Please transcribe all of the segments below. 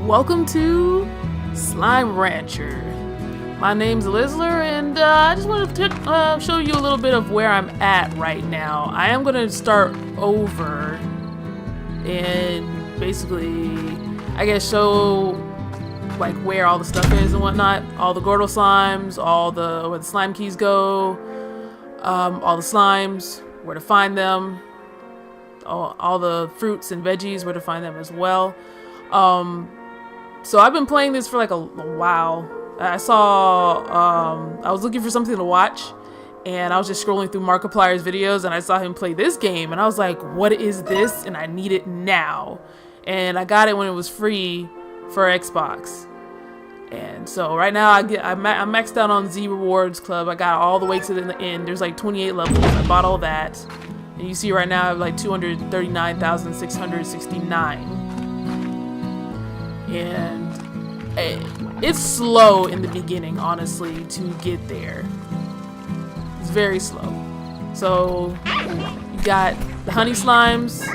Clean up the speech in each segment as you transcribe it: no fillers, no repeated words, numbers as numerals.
Welcome to Slime Rancher. My name's Elizler, and I just wanted to show you a little bit of where I'm at right now. I am going to start over and basically, I guess, show like where all the stuff is and whatnot. All the Gordo slimes, where the slime keys go, all the slimes, where to find them, all the fruits and veggies, where to find them as well. So I've been playing this for like a while. I was looking for something to watch, and I was just scrolling through Markiplier's videos, and I saw him play this game, and I was like, what is this? And I need it now. And I got it when it was free for Xbox. And so right now I'm maxed out on Z Rewards Club. I got all the way to the end. There's like 28 levels. I bought all that. And you see right now I have like 239,669. And it's slow in the beginning, honestly, to get there. It's very slow. So you got the honey slimes,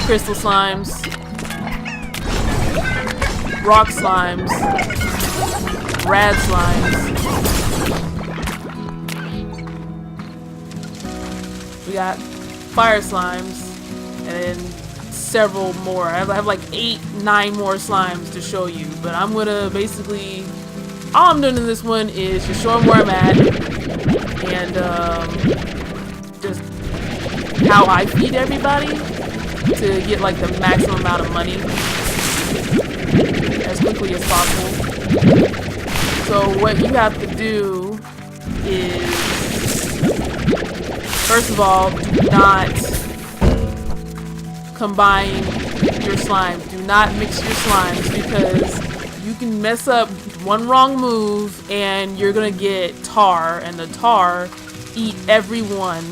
crystal slimes, rock slimes, rad slimes. We got fire slimes, and then several more. I have like 8-9 more slimes to show you, but I'm gonna basically, all I'm doing in this one is just showing where I'm at and just how I feed everybody to get like the maximum amount of money as quickly as possible. So what you have to do is, first of all, do not combine your slimes. Do not mix your slimes, because you can mess up one wrong move and you're gonna get tar, and the tar eat everyone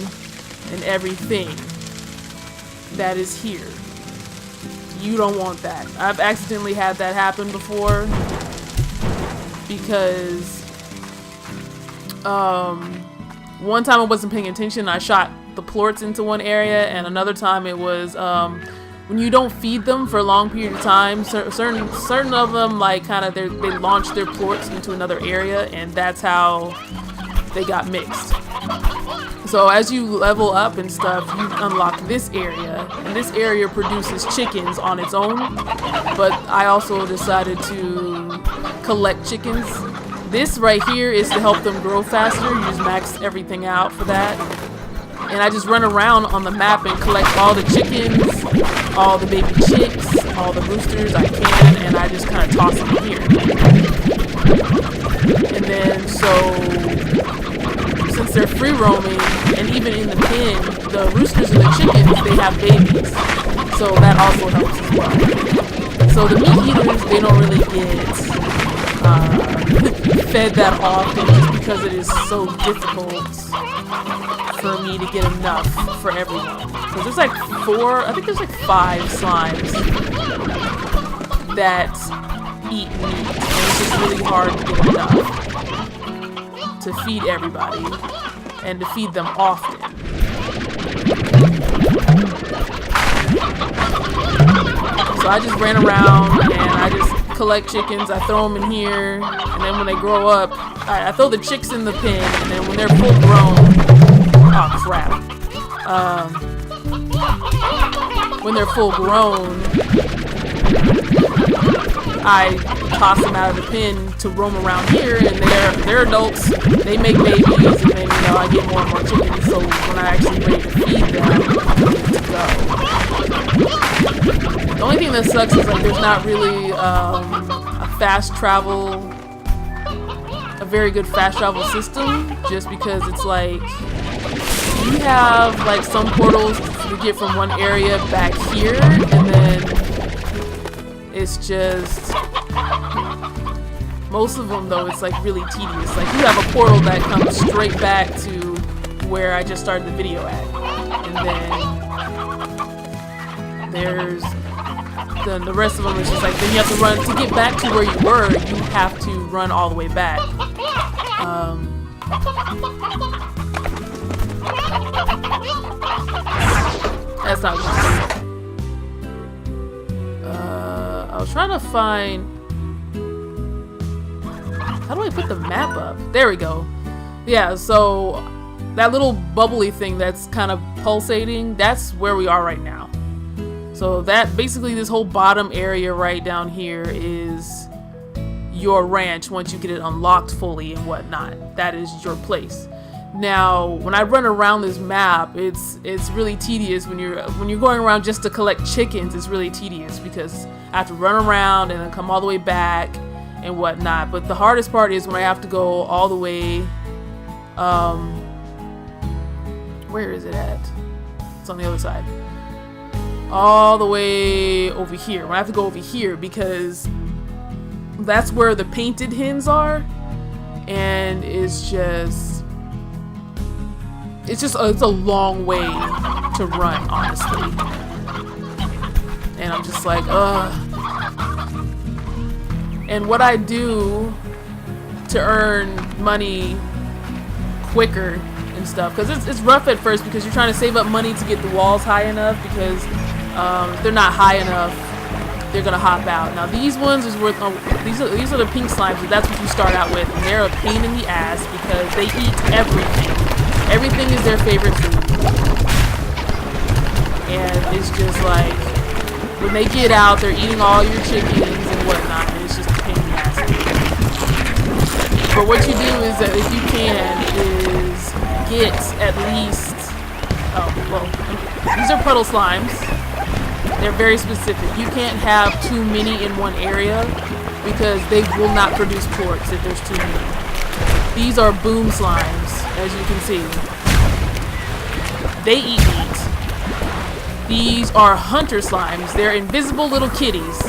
and everything that is here. You don't want that. I've accidentally had that happen before, because one time I wasn't paying attention. I shot the plorts into one area, and another time it was when you don't feed them for a long period of time, certain of them like they launch their plorts into another area, and that's how they got mixed. So as you level up and stuff, you unlock this area, and this area produces chickens on its own, but I also decided to collect chickens. This right here is to help them grow faster. You just max everything out for that. And I just run around on the map and collect all the chickens, all the baby chicks, all the roosters I can, and I just kind of toss them here. And then, so, since they're free roaming, and even in the pen, the roosters and the chickens, they have babies. So that also helps as well. So the meat eaters, they don't really get fed that often, just because it is so difficult for me to get enough for everyone. So there's like 5 slimes that eat meat, and it's just really hard to get enough to feed everybody and to feed them often. So I just ran around and I just collect chickens. I throw them in here, and then when they grow up, I throw the chicks in the pen, and then when they're full grown, oh crap. When they're full grown, I toss them out of the pen to roam around here, and they're adults. They make babies, and then I get more and more chickens. So when I actually ready to feed them, I'm ready to go. The only thing that sucks is like there's not really a very good fast travel system, just because it's like you have like some portals to get from one area back here, and then it's just, most of them though, it's like really tedious. Like you have a portal that comes straight back to where I just started the video at, and then there's the rest of them is just like, then you have to run to get back to where you were. You have to run all the way back. That's not what was trying to find... How do I put the map up? There we go. Yeah, so that little bubbly thing that's kind of pulsating, that's where we are right now. So that basically this whole bottom area right down here is your ranch once you get it unlocked fully and whatnot. That is your place. Now, when I run around this map, it's really tedious when you're going around just to collect chickens. It's really tedious because I have to run around and then come all the way back and whatnot. But the hardest part is when I have to go all the way. Where is it at? It's on the other side. All the way over here. When I have to go over here because that's where the painted hens are, and it's a long way to run, honestly. And I'm just like, ugh. And what I do to earn money quicker and stuff, because it's rough at first because you're trying to save up money to get the walls high enough, because if they're not high enough, they're gonna hop out. Now these ones is worth. These are the pink slimes, but that's what you start out with, and they're a pain in the ass because they eat everything. Everything is their favorite food, and it's just like when they get out, they're eating all your chickens and whatnot, and it's just a pain in the ass. But what you do is that if you can is get at least. Oh well, these are puddle slimes. They're very specific. You can't have too many in one area because they will not produce plorts if there's too many. These are boom slimes, as you can see. They eat meat. These are hunter slimes. They're invisible little kitties.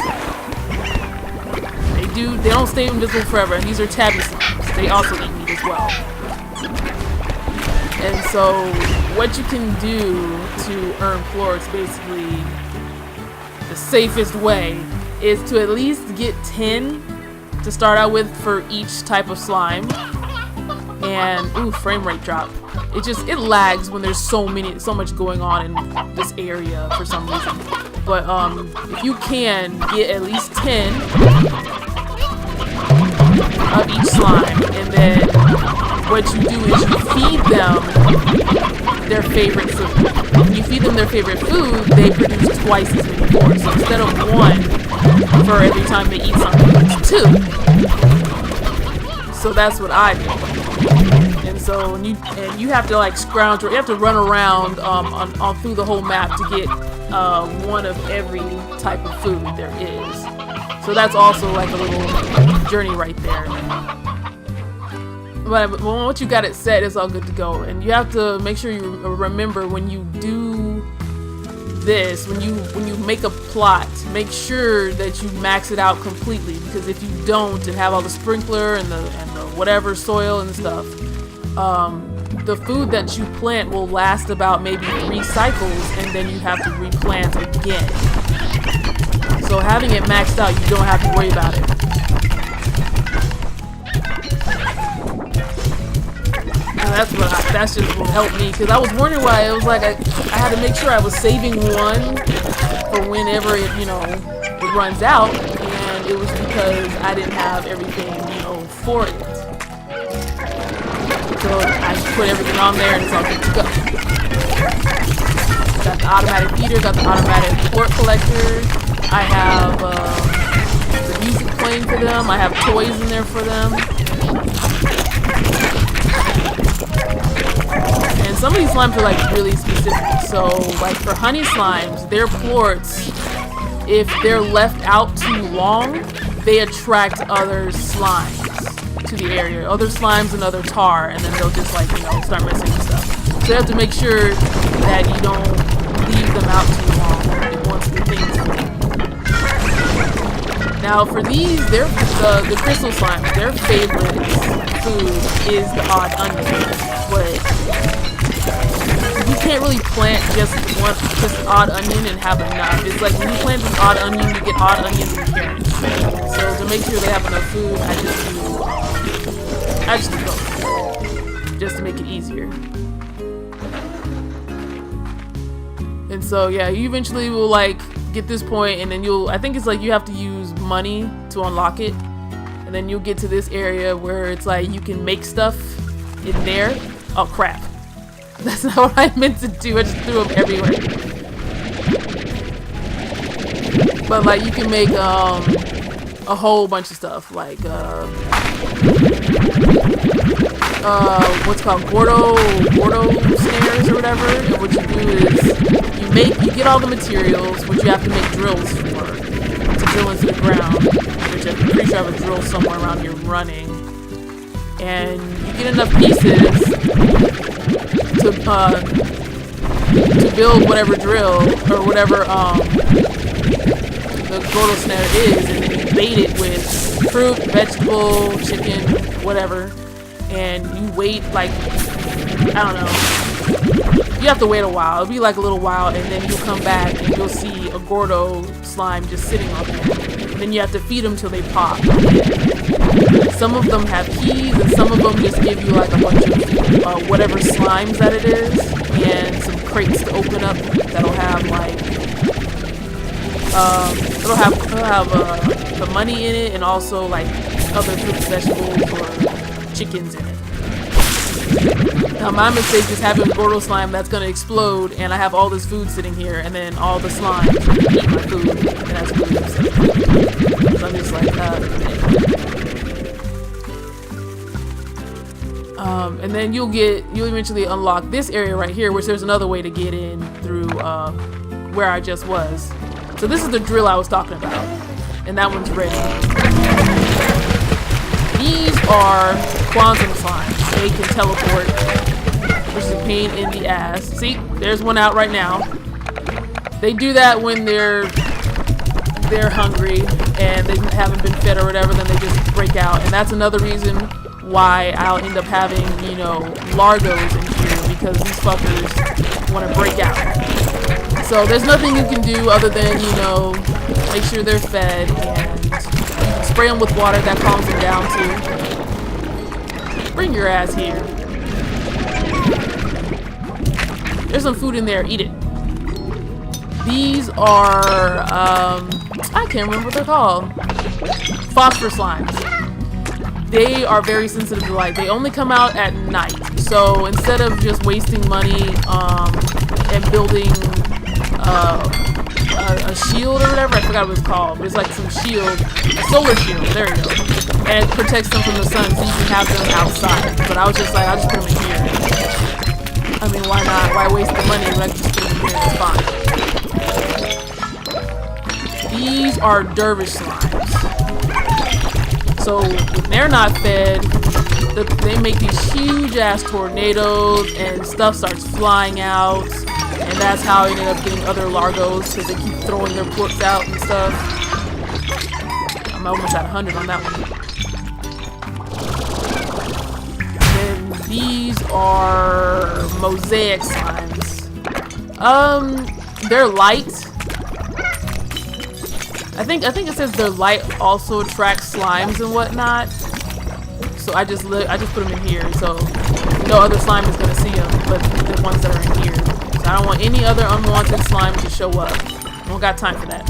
They don't stay invisible forever. And these are tabby slimes. They also eat meat as well. And so what you can do to earn plorts, basically the safest way, is to at least get 10 to start out with for each type of slime. And ooh, frame rate drop. It lags when there's so much going on in this area for some reason. But if you can get at least 10 of each slime, and then what you do is you feed them their favorite food. When you feed them their favorite food, they produce twice as many plorts. So instead of 1 for every time they eat something, it's 2. So that's what I do. And so you have to like scrounge, or you have to run around on through the whole map to get 1 of every type of food there is. So that's also like a little journey right there. But once you got it set, it's all good to go. And you have to make sure you remember when you do this, when you make a plot, make sure that you max it out completely, because if you don't and have all the sprinkler and the whatever soil and stuff, the food that you plant will last about maybe 3 cycles, and then you have to replant again. So having it maxed out, you don't have to worry about it. And that's just what helped me, because I was wondering why it was like I had to make sure I was saving 1 for whenever it runs out, and it was because I didn't have everything for it. So I just put everything on there and it's all good to go. Got the automatic feeder, got the automatic plort collector. I have the music playing for them. I have toys in there for them. And some of these slimes are like really specific. So like for honey slimes, their plorts, if they're left out too long, they attract other slimes to the area, other slimes and other tar, and then they'll just like start messing with stuff. So you have to make sure that you don't leave them out too long once the thing's full. Now for these, the crystal slimes, their favorite food is the odd onion, but you can't really plant just odd onion and have enough. It's like when you plant this odd onion, you get odd onions and carrots. So to make sure they have enough food, I just do both, just to make it easier. And so yeah, you eventually will like get this point, and then I think it's like you have to use money to unlock it. And then you'll get to this area where it's like you can make stuff in there. Oh crap. That's not what I meant to do. I just threw them everywhere. But like you can make a whole bunch of stuff like what's called Gordo snares or whatever. And what you do is you get all the materials, which you have to make drills for to drill into the ground. Which I'm pretty sure I have a drill somewhere around here running. And you get enough pieces to build whatever drill or whatever the Gordo snare is, and then you bait it with fruit, vegetable, chicken, whatever, and you wait like, I don't know, you have to wait a while. It'll be like a little while, and then you'll come back and you'll see a Gordo slime just sitting on there. And then you have to feed them till they pop. Some of them have keys, and some of them just give you like a bunch of whatever slimes that it is, and some crates to open up that'll have like it'll have the money in it, and also like other fruits, vegetables, or chickens in it. Now my mistake is having Gordo slime that's gonna explode, and I have all this food sitting here, and then all the slimes eat my food, and that's really upsetting. So I'm just like, and then you'll eventually unlock this area right here, which there's another way to get in through where I just was. So this is the drill I was talking about, and that one's ready. These are quantum slimes. They can teleport, which is a pain in the ass. See, there's one out right now. They do that when they're hungry and they haven't been fed or whatever, then they just break out. And that's another reason why I'll end up having, you know, Largos in here, because these fuckers want to break out. So there's nothing you can do other than, you know, make sure they're fed, and you can spray them with water. That calms them down too. Bring your ass here. There's some food in there. Eat it. These are, I can't remember what they're called. Phosphor slimes. They are very sensitive to light. They only come out at night. So instead of just wasting money and building a shield or whatever, I forgot what it's called, but it's like some shield, a solar shield, there you go, and it protects them from the sun, so you can have them outside. But I was just like, I'll just put them in here. I mean, why not? Why waste the money when I can just put them in here? It's fine. These are dervish slimes. So when they're not fed, they make these huge ass tornadoes and stuff starts flying out. And that's how I ended up getting other Largos, because they keep throwing their plorts out and stuff. I'm almost at 100 on that one. Then these are mosaic slimes. They're light. I think it says their light also attracts slimes and whatnot. So I just put them in here, so no other slime is gonna see them, but the ones that are in here. I don't want any other unwanted slime to show up. I don't got time for that.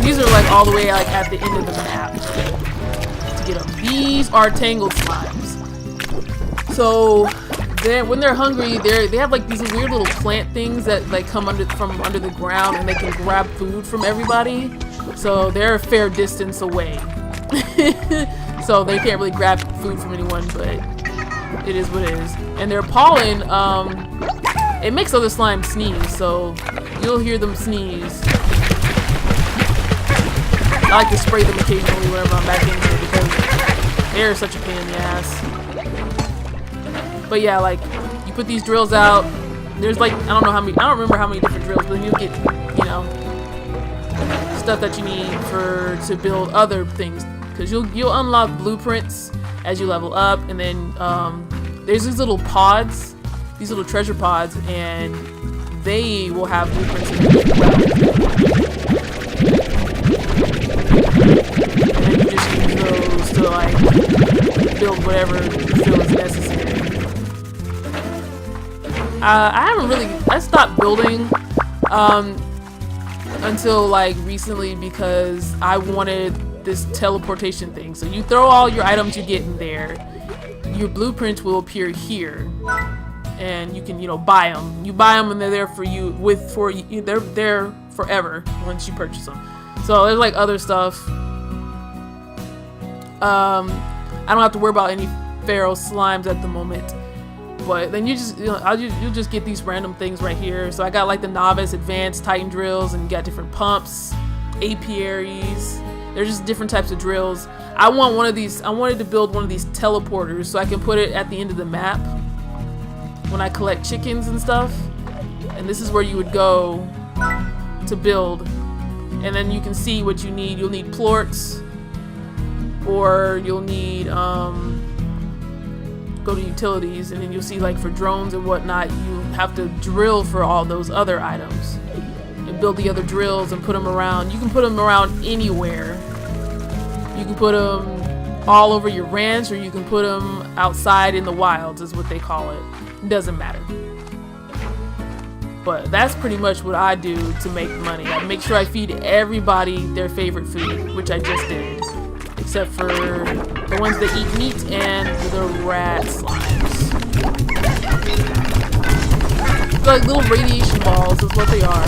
These are like all the way like at the end of the map to get them. These are tangled slimes. So when they're hungry, they have like these weird little plant things that like come from under the ground, and they can grab food from everybody. So they're a fair distance away. So they can't really grab food from anyone, but it is what it is. And their pollen, it makes other slimes sneeze, so you'll hear them sneeze. I like to spray them occasionally whenever I'm back in here, because they're such a pain in the ass. But yeah, like, you put these drills out, there's like, I don't remember how many different drills, but then you'll get, you know, stuff that you need to build other things. Because you'll unlock blueprints as you level up, and then there's these little pods, these little treasure pods, and they will have blueprints in them as well. And then you just use those to like build whatever you feel is necessary. I haven't really, I stopped building until like recently because I wanted this teleportation thing. So you throw all your items you get in there, your blueprints will appear here, and you can, you know, buy them. You buy them and they're there for you they're there forever once you purchase them. So there's like other stuff. I don't have to worry about any feral slimes at the moment. But then you just, you know, you'll just get these random things right here. So I got like the novice, advanced, titan drills, and you got different pumps, apiaries. There's just different types of drills. I want one of these. I wanted to build one of these teleporters so I can put it at the end of the map when I collect chickens and stuff. And this is where you would go to build. And then you can see what you need. You'll need plorts, or you'll need go to utilities, and then you'll see like for drones and whatnot, you have to drill for all those other items and build the other drills and put them around. You can put them around anywhere. You can put them all over your ranch, or you can put them outside in the wilds is what they call it. It doesn't matter. But that's pretty much what I do to make money. I make sure I feed everybody their favorite food, which I just did. Except for the ones that eat meat and the rat slimes. They're like little radiation balls is what they are.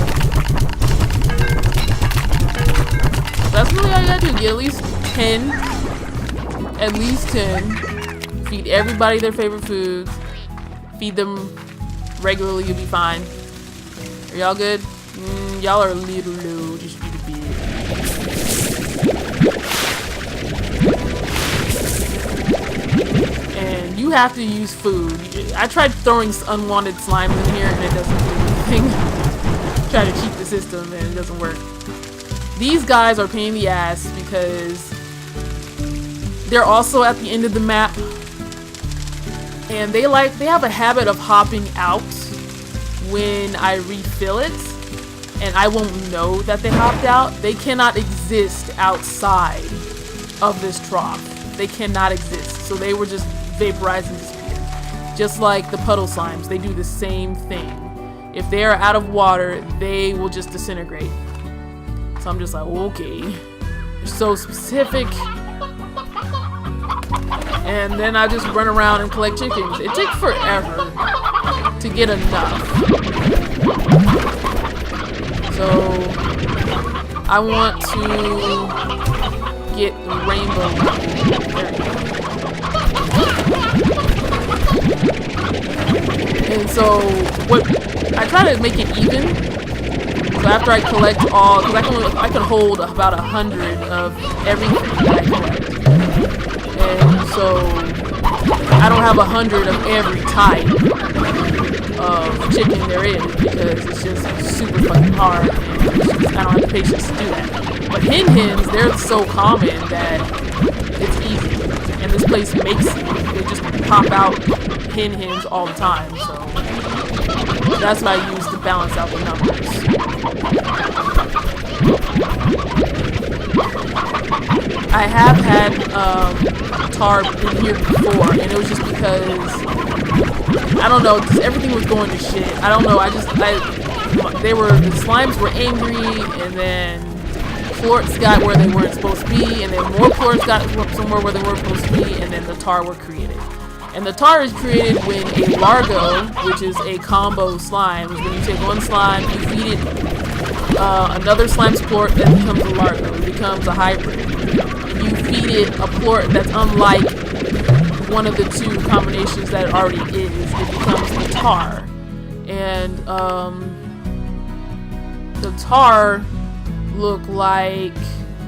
That's really all you gotta do. Get at least 10. At least 10. Feed everybody their favorite foods. Feed them regularly, you'll be fine. Are y'all good? Y'all are a little low. Just eat a bit. And you have to use food. I tried throwing unwanted slime in here and it doesn't do anything. Try to cheat the system and it doesn't work. These guys are pain in the ass because they're also at the end of the map, and they have a habit of hopping out when I refill it, and I won't know that they hopped out. They cannot exist outside of this trough. They cannot exist. So they were just vaporized and disappeared. Just like the puddle slimes, they do the same thing. If they are out of water, they will just disintegrate. So I'm just like, okay. They're so specific. And then I just run around and collect chickens. It takes forever to get enough. So I want to get the rainbow. There we go. And so what I try to make it even. So after I collect all, because I can hold about 100 of everything that I collect. And so I don't have 100 of every type of chicken there is because it's just super fucking hard. I don't have the patience to do that. But hens, they're so common that it's easy. And this place makes it. They just pop out hens all the time. So that's what I use to balance out the numbers. I have had tar in here before, and it was just because I don't know, just everything was going to shit. I don't know. The slimes were angry, and then plorts got where they weren't supposed to be, and then more plorts got somewhere where they weren't supposed to be, and then the tar were created. And the tar is created when a largo, which is a combo slime, when you take one slime, you feed it another slime's plort, that becomes a largo. It becomes a hybrid. You feed it a plort that's unlike one of the two combinations that it already is. It becomes the tar. And the tar look like,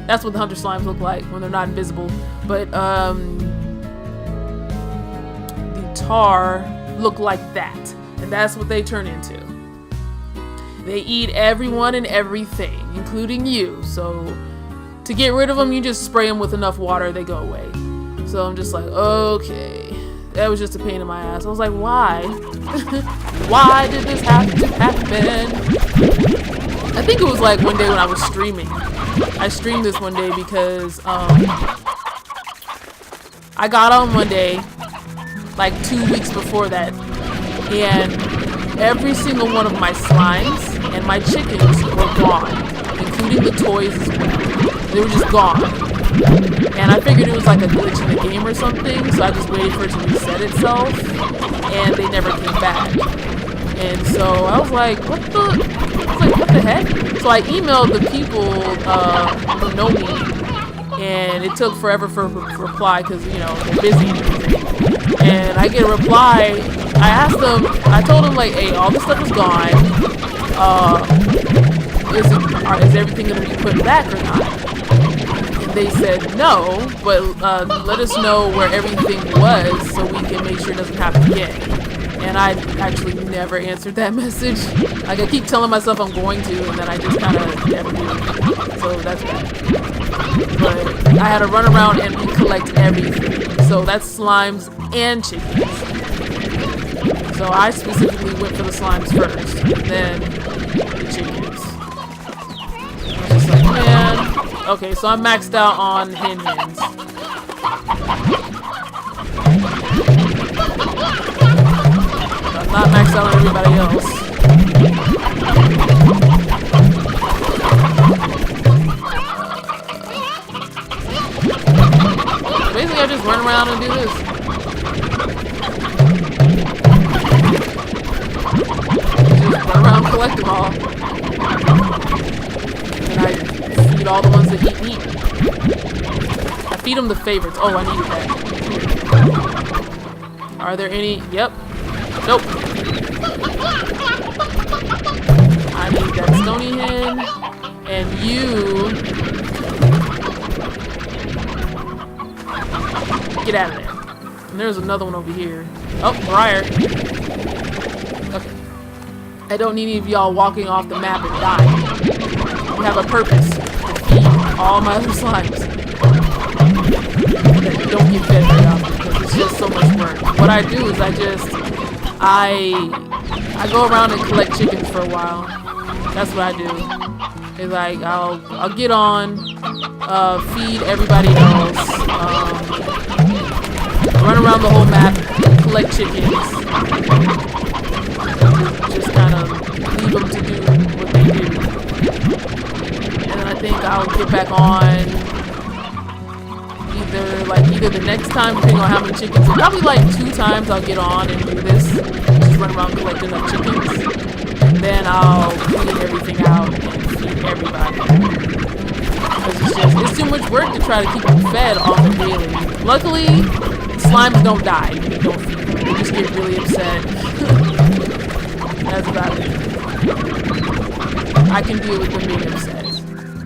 that's what the hunter slimes look like when they're not invisible. But the tar look like that. And that's what they turn into. They eat everyone and everything, including you. So to get rid of them, you just spray them with enough water, they go away. So I'm just like, okay. That was just a pain in my ass. I was like, why? Why did this have to happen? I think it was like one day when I was streaming. I streamed this one day because I got on one day, like 2 weeks before that, and every single one of my slimes and my chickens were gone, including the toys as well. They were just gone. And I figured it was like a glitch in the game or something, so I just waited for it to reset itself, and they never came back. And so I was like, what the heck? So I emailed the people who know me, and it took forever for a reply because, you know, they're busy and everything. And I get a reply. I asked them, I told them, like, hey, all this stuff is gone. Is everything going to be put back or not? And they said no, but let us know where everything was so we can make sure it doesn't happen again. And I actually never answered that message. Like, I keep telling myself I'm going to, and then I just kind of never do. So that's bad. But I had to run around and collect everything. So that's slimes and chickens. So I specifically went for the slimes first, and then the chickens. I was just like, man. Okay, so I'm maxed out on hens. I'm not maxed out on everybody else. Basically, I just run around and do this. Just run around and collect them all. And I feed all the ones that eat meat. I feed them the favorites. Oh, I needed that. Are there any? Yep. Nope. I need that stony hen. And you... get out of there. And there's another one over here. Oh, Briar. Okay. I don't need any of y'all walking off the map and dying. We have a purpose. To feed all my other slimes. That don't get fed very often because it's just so much work. What I do is I go around and collect chickens for a while. That's what I do. It's like I'll get on, feed everybody else, run around the whole map, collect chickens, just kind of leave them to do what they do. And then I think I'll get back on either the next time, depending on how many chickens. Probably like 2 times I'll get on and do this. Just run around collecting up chickens. And then I'll clean everything out and feed everybody. Because it's too much work to try to keep them fed on the daily. Luckily, slimes don't die when you don't feed them. They just get really upset. That's about it. I can deal with them being upset.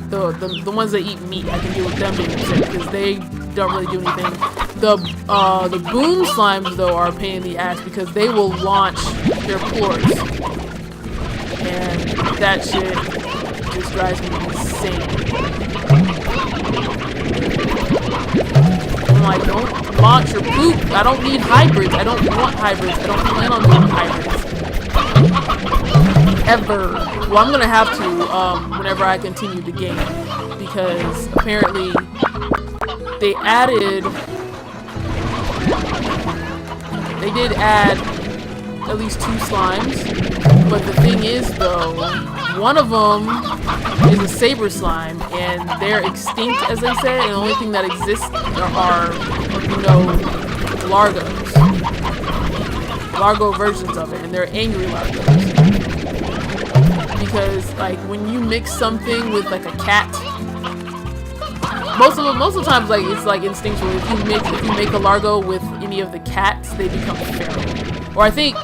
The ones that eat meat, I can deal with them being upset because they don't really do anything. The boom slimes though are a pain in the ass because they will launch their pores, and that shit just drives me insane. I'm like, don't launch your poop. I don't need hybrids. I don't want hybrids. I don't plan on doing hybrids. Ever. Well, I'm gonna have to whenever I continue the game, because apparently they did add at least 2 slimes, but the thing is though, one of them is a saber slime, and they're extinct, as they said, and the only thing that exists are, you know, largos. Largo versions of it, and they're angry largos. Because like when you mix something with like a cat, most of the times like it's like instinctual. If you make a largo with any of the cats, they become feral. Or I think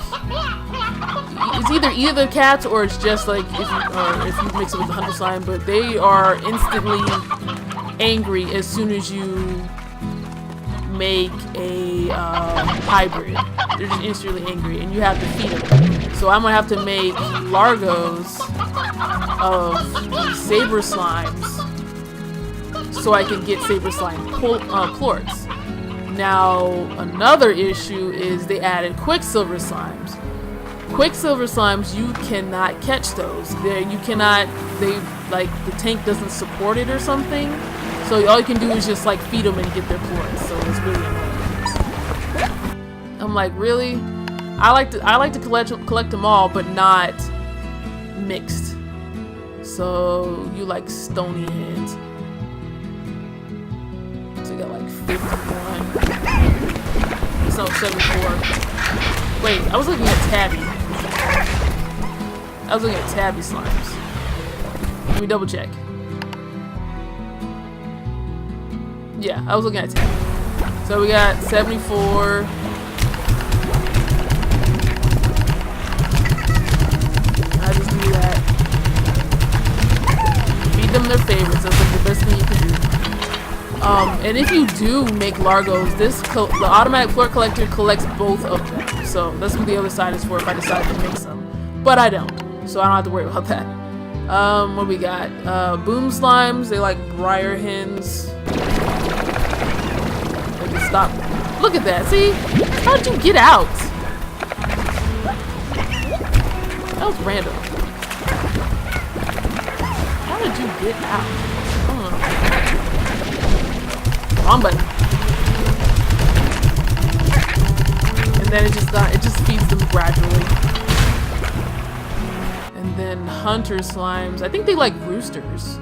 it's either cats or it's just like if you mix it with the hunter slime, but they are instantly angry as soon as you make a hybrid. They're just instantly angry, and you have to feed them. So I'm gonna have to make largos of saber slimes so I can get saber slime plorts. Now another issue is they added quicksilver slimes. Quicksilver slimes, you cannot catch those. They like the tank doesn't support it or something. So all you can do is just like feed them and get their plorts. So it's really annoying. I'm like, really? I like to collect them all, but not mixed. So you like stony hands. So you got like 51. So 74. Wait, I was looking at tabby. I was looking at tabby slimes. Let me double check. Yeah, I was looking at tabby. So we got 74. I just do that. Feed them their favorites. That's like the best thing you can do. And if you do make Largos, the automatic plort collector collects both of them. So that's what the other side is for if I decide to mix them. But I don't, so I don't have to worry about that. What we got? Boom slimes. They like briar hens. They can stop. Look at that. See? How did you get out? That was random. How did you get out? Wrong button. And then it just feeds them gradually. And then hunter slimes. I think they like roosters.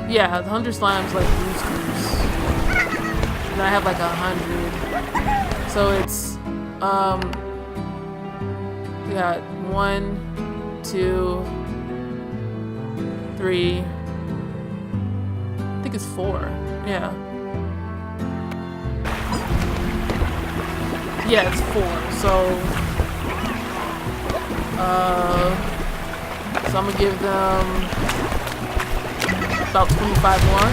Yeah, the hunter slimes like roosters. And I have like 100. So it's we got 1, 2, 3. I think it's 4. Yeah. Yeah, it's 4. So I'm gonna give them about 25 more.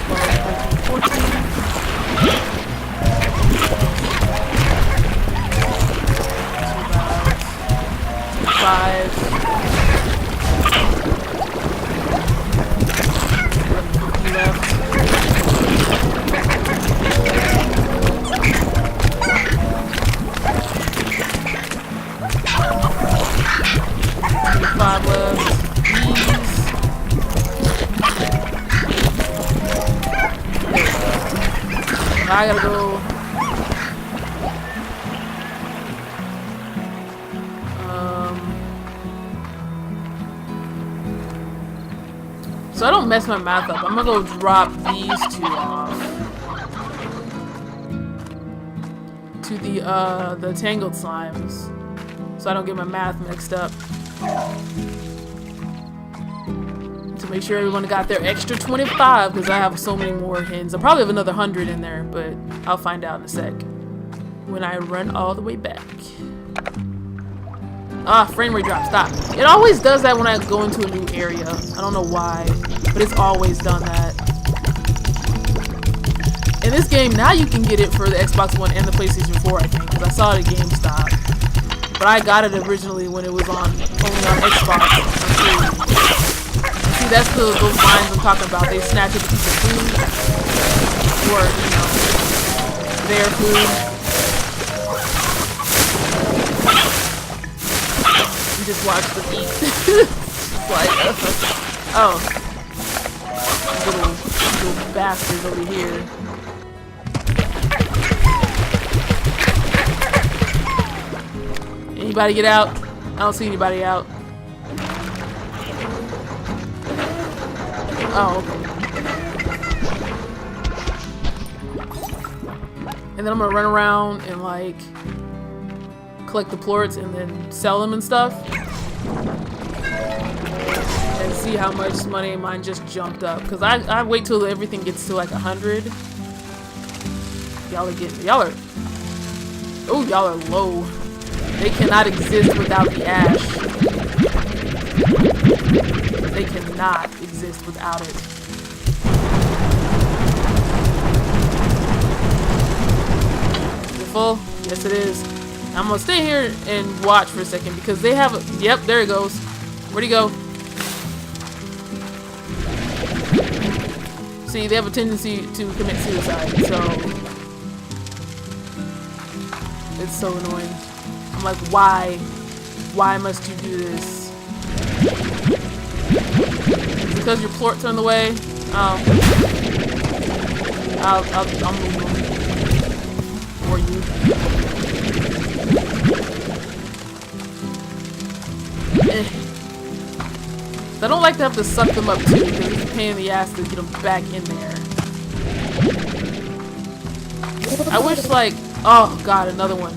12, 13, 14. Five. Left. 5 left. These. I gotta go. So I don't mess my math up. I'm gonna go drop these 2 off to the tangled slimes, so I don't get my math mixed up. To make sure everyone got their extra 25, because I have so many more hens. I'll probably have another 100 in there, but I'll find out in a sec when I run all the way back. Ah, frame rate drop, stop. It always does that when I go into a new area. I don't know why, but it's always done that. In this game, now you can get it for the Xbox One and the PlayStation 4, I think, because I saw it at GameStop. But I got it originally when it was only on Xbox. See, that's those lines I'm talking about. They snatch up a piece of food, or, you know, their food. Just watch them eat. Like, oh, little bastards over here. Anybody get out? I don't see anybody out. Oh, okay. And then I'm gonna run around and like collect the plorts and then sell them and stuff. And see how much money mine just jumped up. Because I wait till everything gets to like 100. Y'all are low. They cannot exist without the ash. They cannot exist without it. Is it full? Yes, it is. I'm gonna stay here and watch for a second because they have a, yep, there it goes. Where'd he go? See, they have a tendency to commit suicide, so it's so annoying. I'm like, why? Why must you do this? Because your plort's on the way? Oh. I'll move them for you. I don't like to have to suck them up too, because it's a pain in the ass to get them back in there. I wish, like, oh god, another one.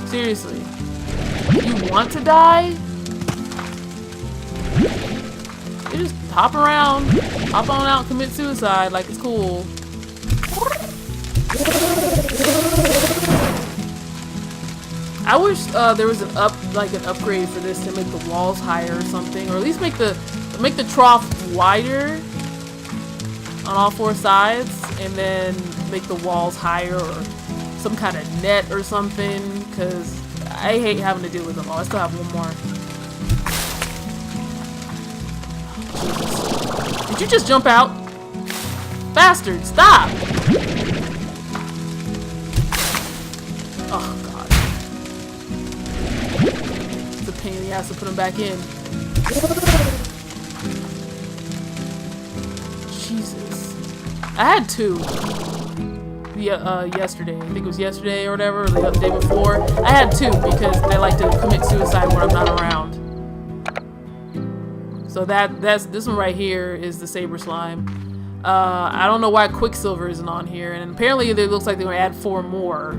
Seriously. You want to die? You just hop around, hop on out and commit suicide like it's cool. I wish there was an upgrade for this to make the walls higher or something, or at least make the trough wider on all four sides, and then make the walls higher, or some kind of net or something, because I hate having to deal with them all. I still have one more. Did you just jump out? Bastard, stop! Oh god. It's a pain in the ass to put them back in. Jesus. I had two. Yesterday. I think it was yesterday or whatever, or the day before. I had two because they like to commit suicide when I'm not around. So this one right here is the saber slime. I don't know why Quicksilver isn't on here, and apparently it looks like they're gonna add 4 more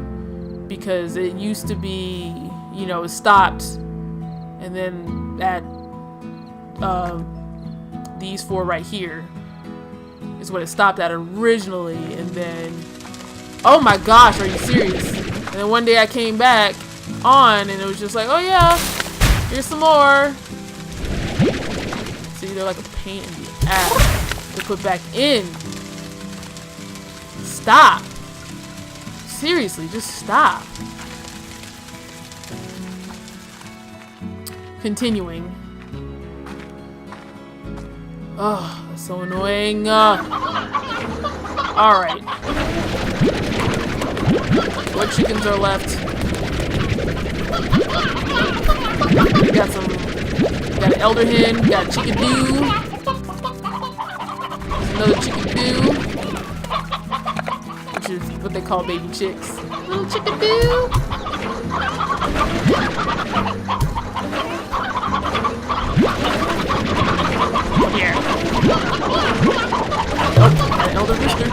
because it used to be, you know, it stopped, and then at these 4 right here is what it stopped at originally, and then oh my gosh, are you serious? And then one day I came back on and it was just like, oh yeah, here's some more. See, they're like a pain in the ass to put back in. Stop. Seriously, just stop. Continuing. Oh, that's so annoying. Alright. What chickens are left? We got an elder hen, we got a chickadoo. There's another chickadoo, which is what they call baby chicks. Little chickadoo. Here. Oh, got an elder rooster.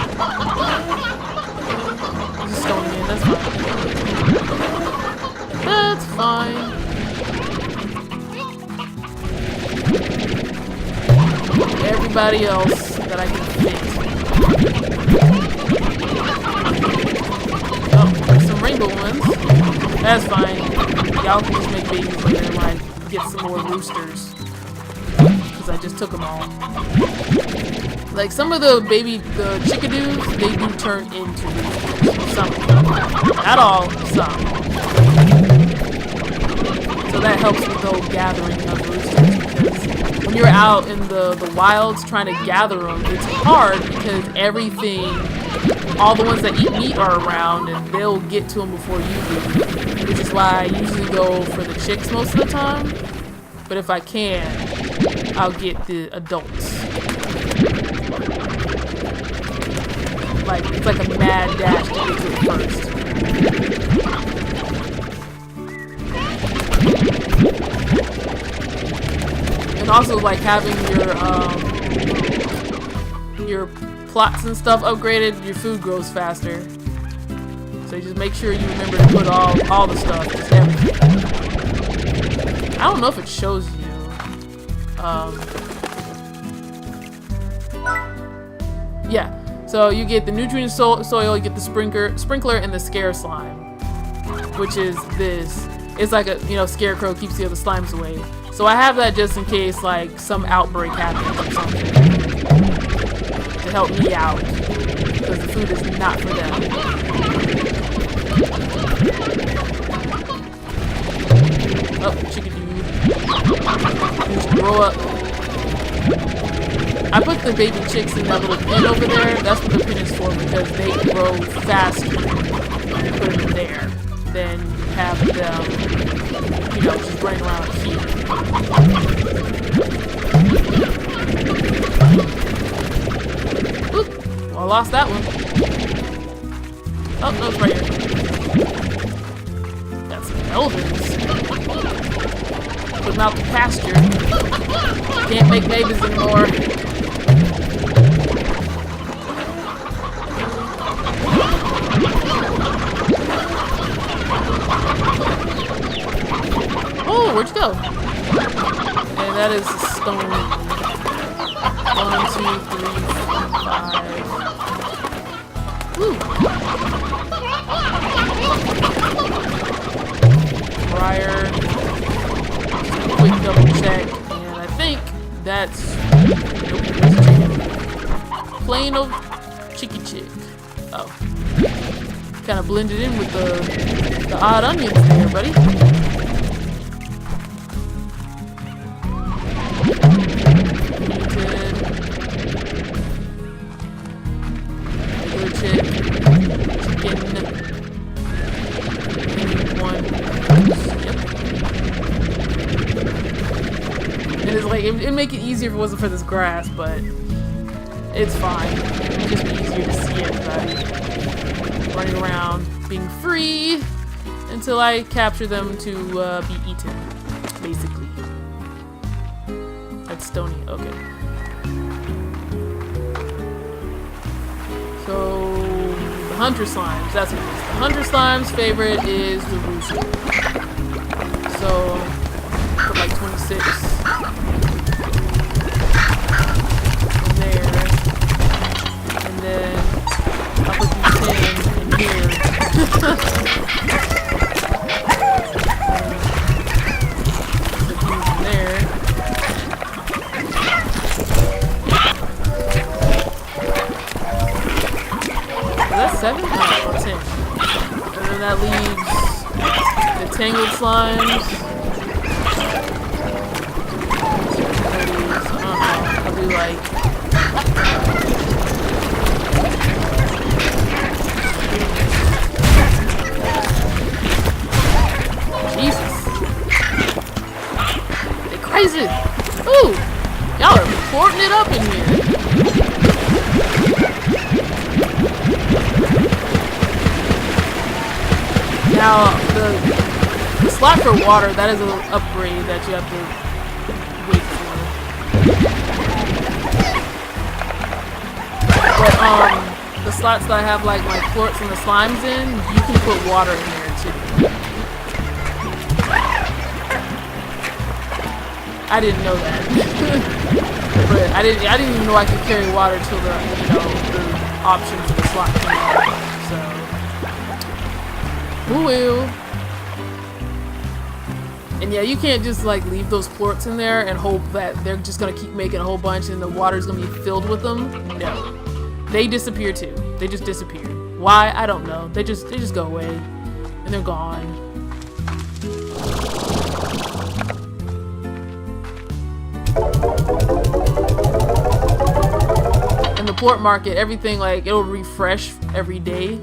Just going in, that's fine. That's fine. Everybody else that I can fit. Oh, there's some rainbow ones. That's fine. Y'all can just make babies later when I get some more roosters. Because I just took them all. Like, some of the chickadoos, they do turn into roosters. Some. Not all, some. So that helps with the whole gathering of roosters, because when you're out in the wilds trying to gather them, it's hard because everything, all the ones that eat meat are around, and they'll get to them before you do, which is why I usually go for the chicks most of the time, but if I can, I'll get the adults. Like, it's like a mad dash to get to it first. And also, like, having your plots and stuff upgraded, your food grows faster. So you just make sure you remember to put all the stuff, just everything. I don't know if it shows you. Yeah. So you get the nutrient soil, you get the sprinkler, and the scare slime, which is this. It's like a, scarecrow keeps the other slimes away. So I have that just in case, like, some outbreak happens or something, to help me out, because the food is not for them. Oh, chickadoo. Just grow up. I put the baby chicks in that little pin over there. That's what the pin is for, because they grow faster when you put them there than have them, just running around here. I lost that one. Oh, no, it's right here. Got some elders. Put them out to pasture. Can't make babies anymore. Oh, where'd you go? And that is a stone. 1, 2, 3, 5. Woo! Briar. Quick double check. And I think that's plain old chicky chick. Oh. Kind of blended in with the odd onions there, buddy. It'd make it easier if it wasn't for this grass, but it's fine. It'd just be easier to see everybody running around, being free, until I capture them to be eaten, basically. That's stony, okay. So, the hunter slimes, that's what it is. The hunter slime's favorite is the rooster. So, put like 26. Then I'll put these 10 in here. Put these in there. Is that 7? No, 10. And then that leaves the tangled slimes. I'll do like crazy! Ooh! Y'all are porting it up in here. Now, the slot for water, that is an upgrade that you have to wait for. But, the slots that I have, like, my plorts and the slimes in, you can put water in there, too. I didn't know that. But I didn't even know I could carry water till the option for the slot came out. So who will? And yeah, you can't just like leave those plorts in there and hope that they're just gonna keep making a whole bunch and the water's gonna be filled with them. No. They disappear too. They just disappear. Why? I don't know. They just go away. And they're gone. In the plort market, everything like it'll refresh every day.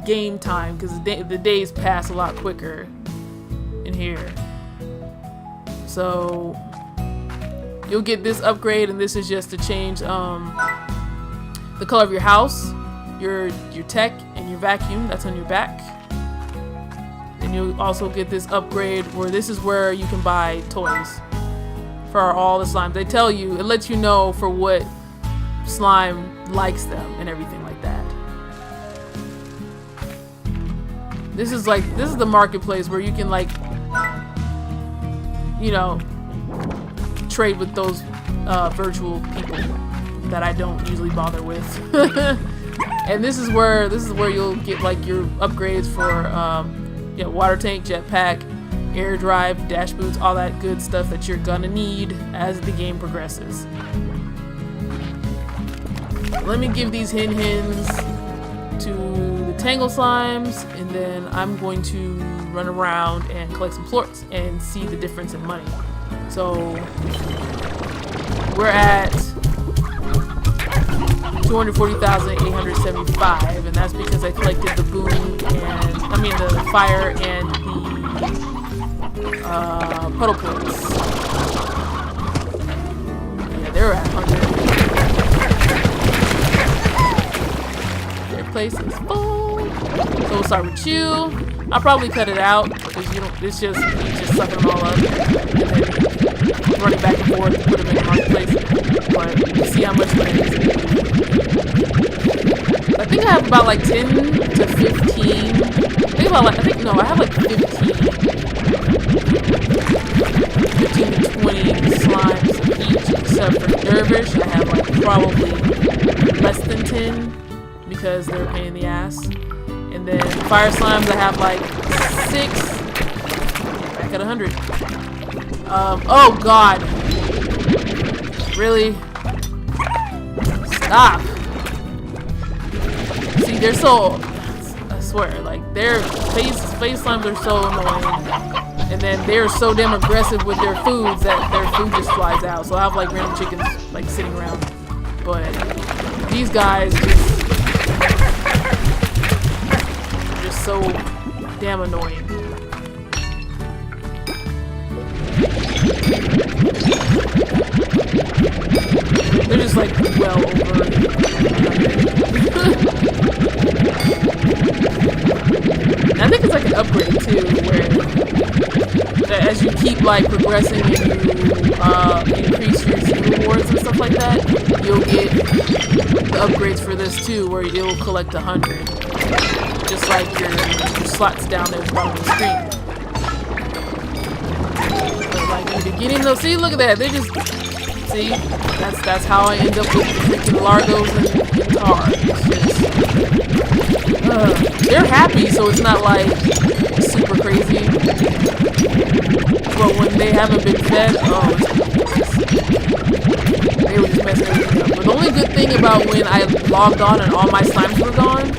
Game time, because the days pass a lot quicker in here. So you'll get this upgrade, and this is just to change the color of your house, your tech, and your vacuum. That's on your back. And you'll also get this upgrade where this is where you can buy toys for all the slimes. They tell you, it lets you know for what slime likes them and everything like that. This is the marketplace where you can like, trade with those virtual people that I don't usually bother with. And this is where you'll get like your upgrades for water tank, jetpack, air drive, dash boots, all that good stuff that you're gonna need as the game progresses. Let me give these hens to the tangle slimes, and then I'm going to run around and collect some plorts and see the difference in money. So we're at 240,875, and that's because I collected the boom the fire and the puddle plorts. Yeah, they're at 100. marketplace is full. So we'll start with you. I'll probably cut it out because you don't. It's just you just sucking them all up and then running back and forth, put them in the marketplace. But we'll see how much it is. I think I have about like 10 to 15. I have like 15 to 20 slimes each, except for Dervish. I have like probably less than 10 because they're a pain in the ass. And then fire slimes, I have like 6. Back at 100. Oh god. Really? Stop. See, they're so, I swear, like their face slimes are so annoying. And then they're so damn aggressive with their foods that their food just flies out. So I have like random chickens like sitting around. But these guys just so damn annoying. They're just like well over. I think it's like an upgrade too, where as you keep like progressing and you increase your Z rewards and stuff like that, you'll get the upgrades for this too, where it'll collect 100, just like your slots down there at the bottom of the screen. But like in the beginning, though, see, look at that. They just see. That's how I end up with freaking Largos and Tar. They're happy, so it's not like super crazy. But when they haven't been fed, they were just messing everything up. But the only good thing about when I logged on and all my slimes were gone,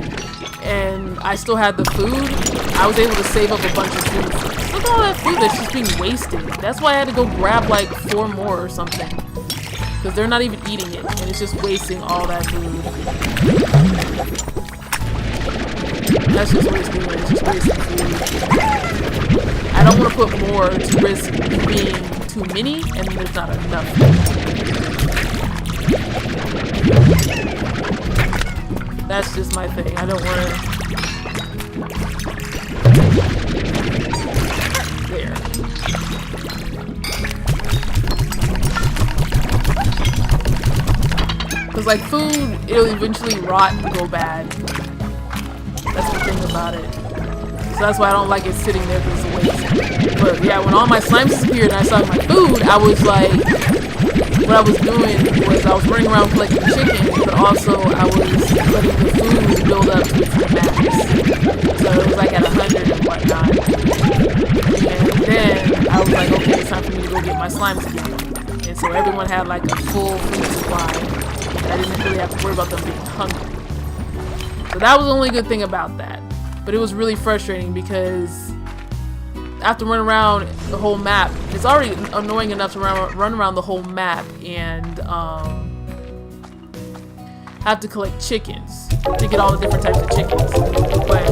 and I still had the food, I was able to save up a bunch of food. Look at all that food that's just being wasted. That's why I had to go grab like 4 more or something. Because they're not even eating it, and it's just wasting all that food. That's just what it's doing, it's just wasting food. I don't want to put more to risk being too many, and there's not enough. That's just my thing. I don't want to... There. Because like food, it'll eventually rot and go bad. That's the thing about it. So that's why I don't like it sitting there because it's a waste. But yeah, when all my slimes disappeared and I saw my food, I was like, what I was doing was I was running around collecting chicken, but also I was letting the food build up to its max. So it was like at 100 and whatnot. And then I was like, okay, it's time for me to go get my slimes again. And so everyone had like a full food supply. I didn't really have to worry about them being hungry. So that was the only good thing about that. But it was really frustrating because after running around the whole map, it's already annoying enough to run around the whole map and have to collect chickens to get all the different types of chickens. But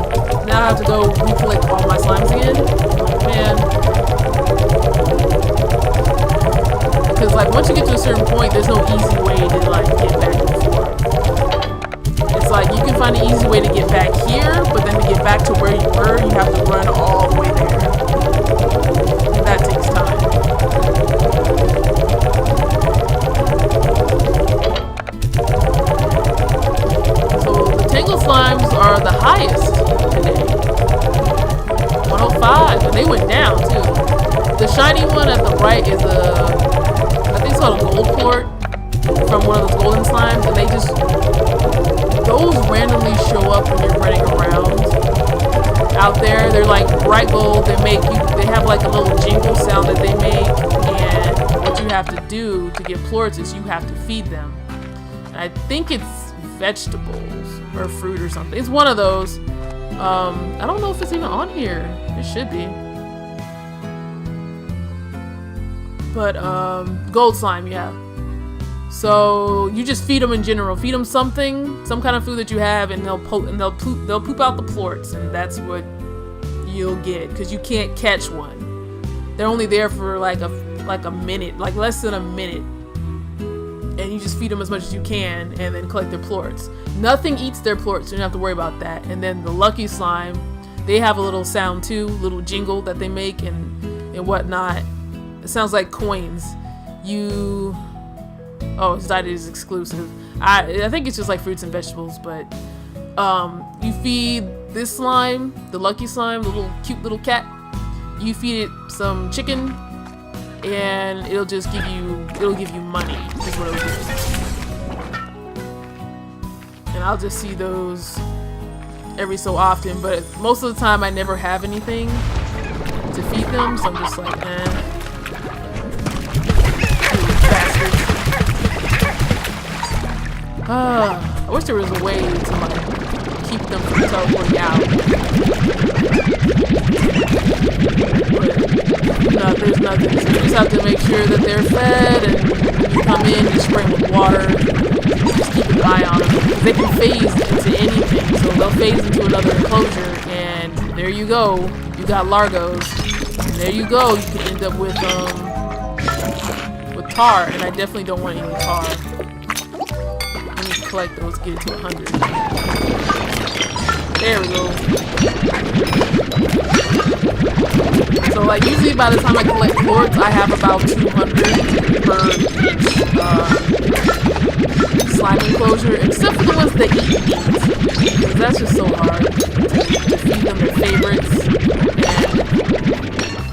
now I have to go recollect all my slimes again. Oh man. Because like once you get to a certain point, there's no easy way to like get back and forth. It's like you can find an easy way to get back here, but then to get back to where you were, you have to run all the way there. And that takes time. So the Tangle Slimes are the highest today. 105, and they went down too. The shiny one at the right is I think it's called a gold port from one of those golden slimes, and they just, those randomly show up when you're running around out there. They're like bright gold. They have like a little jingle sound that they make, and what you have to do to get plorts is you have to feed them. And I think it's vegetables or fruit or something. It's one of those. I don't know if it's even on here. It should be. But gold slime, yeah. So you just feed them in general. Feed them something, some kind of food that you have, and they'll poop out the plorts, and that's what you'll get because you can't catch one. They're only there for like a minute, like less than a minute, and you just feed them as much as you can, and then collect their plorts. Nothing eats their plorts, so you don't have to worry about that. And then the lucky slime, they have a little sound too, little jingle that they make and whatnot. It sounds like coins. Oh, Zida is exclusive. I think it's just like fruits and vegetables, but you feed this slime, the lucky slime, the little cute little cat, you feed it some chicken, and it'll give you money, is what it'll do. And I'll just see those every so often, but most of the time I never have anything to feed them, so I'm just like, bastards. I wish there was a way to like keep them from teleporting out. But no, there's nothing. So you just have to make sure that they're fed, and when you come in, you spray them with water. Just keep an eye on them. Because they can phase into anything. So they'll phase into another enclosure, and there you go. You got Largos. And there you go. You could end up with tar, and I definitely don't want any tar. Collect those, get it to 100. There we go. So like usually by the time I collect plorts, I have about 200 per each slime enclosure, except for the ones that eat meat, because that's just so hard to feed them their favorites,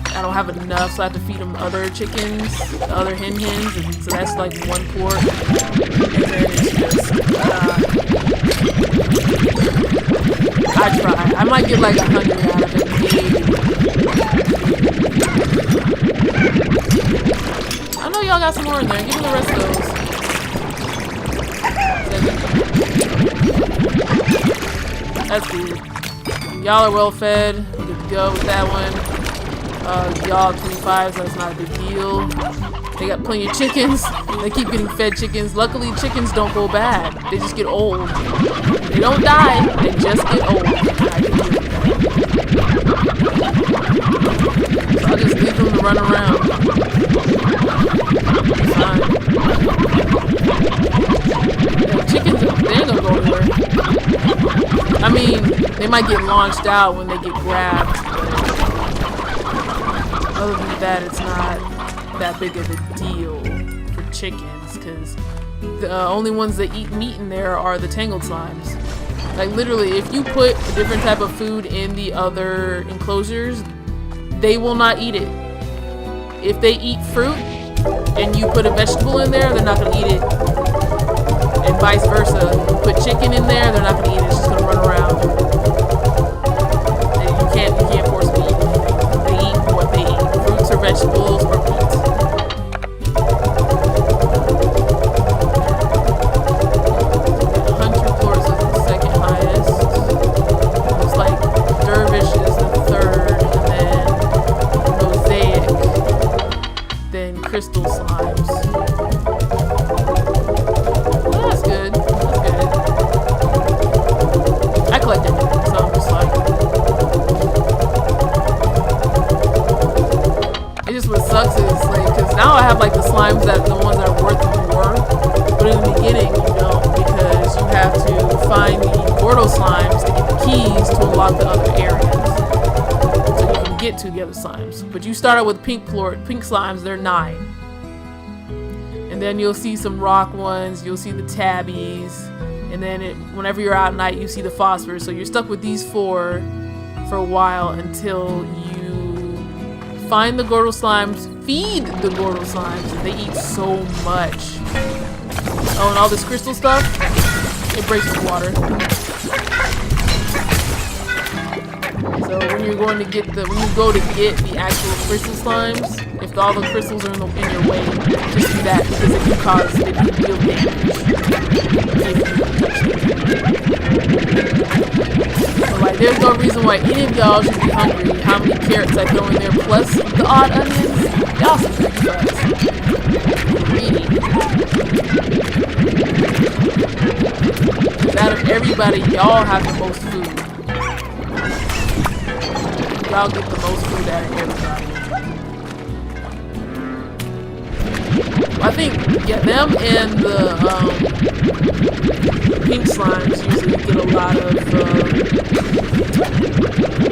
and I don't have enough, so I have to feed them other chickens, other hens, and so that's like one plort. And then it's just, I try. I might get like 100 out of it, maybe. I know y'all got some more in there. Give me the rest of those. That's good. Y'all are well fed. We're good to go with that one. Y'all 25, so that's not a big deal. They got plenty of chickens. They keep getting fed chickens. Luckily, chickens don't go bad. They just get old. They don't die. They just get old. So I'll just leave them to run around. Fine. Yeah, chickens, they ain't gonna go anywhere. I mean, they might get launched out when they get grabbed. Other than that, it's not that big of a deal for chickens, because the only ones that eat meat in there are the tangled slimes. Like literally, if you put a different type of food in the other enclosures, they will not eat it. If they eat fruit and you put a vegetable in there, they're not going to eat it. And vice versa. You put chicken in there, they're not going to eat it. It's just going to run around. And you can't force them to eat anything. They eat what they eat. Fruits or vegetables or meat. 100 plorts is the second highest. It's like Dervish is the third, and then Mosaic, then Crystal Slimes. Well, that's good. That's good. I collect everything, so I'm just like, it just what sucks is like, because now I have like the slimes that the ones that are worth more, but in the beginning you don't, because you have to find the Gordo slimes to get the keys to unlock the other areas, so you can get to the other slimes. But you start out with pink slimes, they're 9, and then you'll see some rock ones, you'll see the tabbies, and then whenever you're out at night you see the phosphorus. So you're stuck with these 4 for a while until you find the Gordo slimes, feed the Gordo slimes, and they eat so much. Oh, and all this crystal stuff, it breaks with water. So when you go to get the actual crystal slimes, if all the crystals are in your way, just do that, because it can cause real damage if you touch them. So like, there's no reason why any of y'all should be hungry. How many carrots I throw in there, plus the odd onions? Y'all some big butts. Greedy. Out of everybody, y'all have the most food. Y'all get the most food out of everybody. I think, yeah, them and the pink slimes usually get a lot of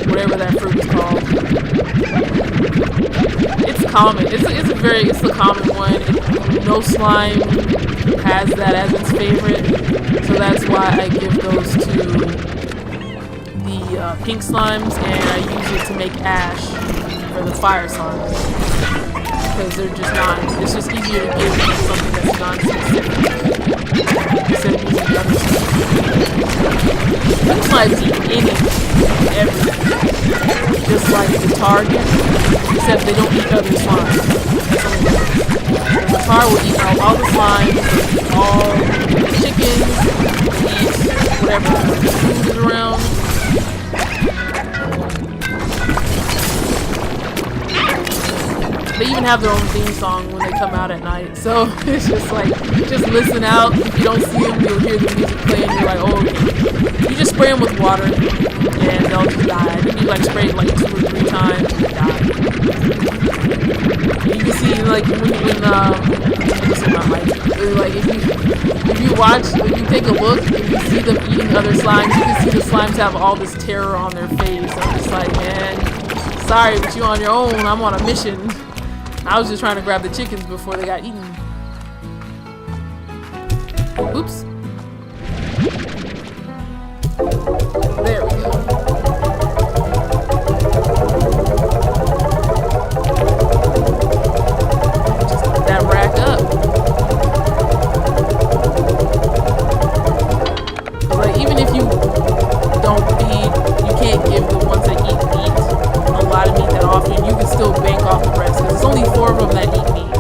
whatever that fruit is called. It's common. It's a common one. No slime has that as its favorite, so that's why I give those to the pink slimes, and I use it to make ash for the fire slimes. Because they're just it's just easier to give them something that's non-specific instead of using the other stuff. Pink slimes eat anything, everything. Just like the target, except they don't eat other slimes. The tar will eat all the slimes, all the chickens, eat whatever food is around. They even have their own theme song when they come out at night, so it's just like, just listen out. If you don't see them, you'll hear the music playing. You're like, oh, okay. You just spray them with water, and they'll just die. And then you like spray it like 2 or 3 times, and they die. And you can see like if you take a look and you see them eating other slimes, you can see the slimes have all this terror on their face. I'm just like, man, sorry, but you're on your own. I'm on a mission. I was just trying to grab the chickens before they got eaten. Oops. There we go. Just let that rack up. Like, even if you don't feed, you can't give the ones that eat meat a lot of meat that often, you can still bank off the rest, because it's only 4 of them that eat meat,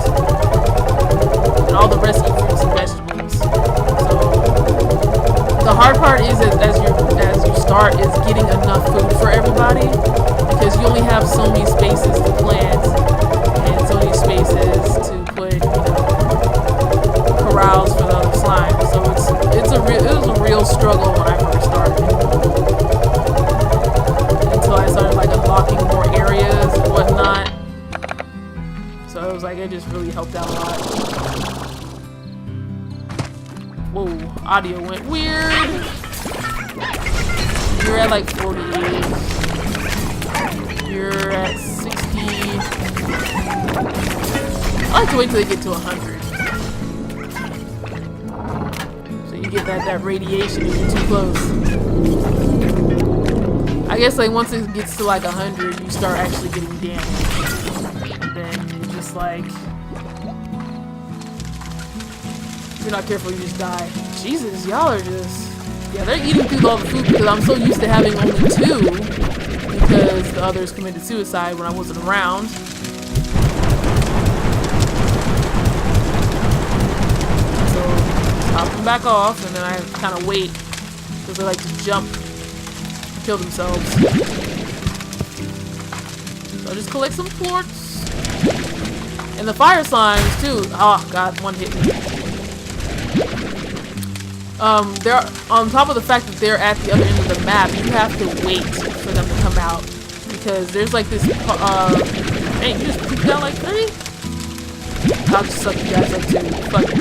and all the rest eat fruits and vegetables. So the hard part is that as you start is getting enough food for everybody, because you only have so many spaces to plant and so many spaces to put, corrals for the other slime. So it was a real struggle when I first started. Until I started like unlocking more areas and whatnot. So it was like, it just really helped out a lot. Whoa, audio went weird. You're at like 48. You're at 60. I like to wait till they get to 100. So you get that radiation if you're too close. I guess like once it gets to like 100, you start actually getting damage. And then it's just like, if you're not careful, you just die. Jesus, y'all are just, yeah, they're eating through all the food because I'm so used to having only 2 because the others committed suicide when I wasn't around. So pop them back off, and then I kind of wait because they like to jump. Kill themselves. So I'll just collect some plorts. And the fire slimes too. Oh god, one hit me. They're on top of the fact that they're at the other end of the map, you have to wait for them to come out. Because there's like this man, you just pooped out like 3? I'll just suck you guys up too. Fuck it.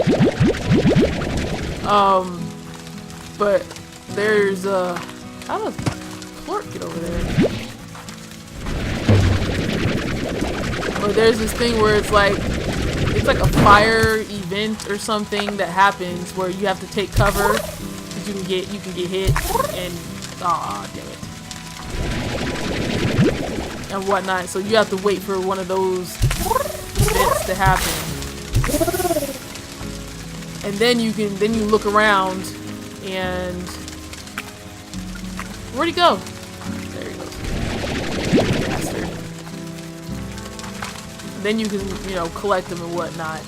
But there's how does plort get over there? Or there's this thing where it's like a fire event or something that happens where you have to take cover because you can get hit and damn it and whatnot. So you have to wait for one of those events to happen, and then you look around and where'd he go? There he goes. Bastard. Then you can, collect them and whatnot.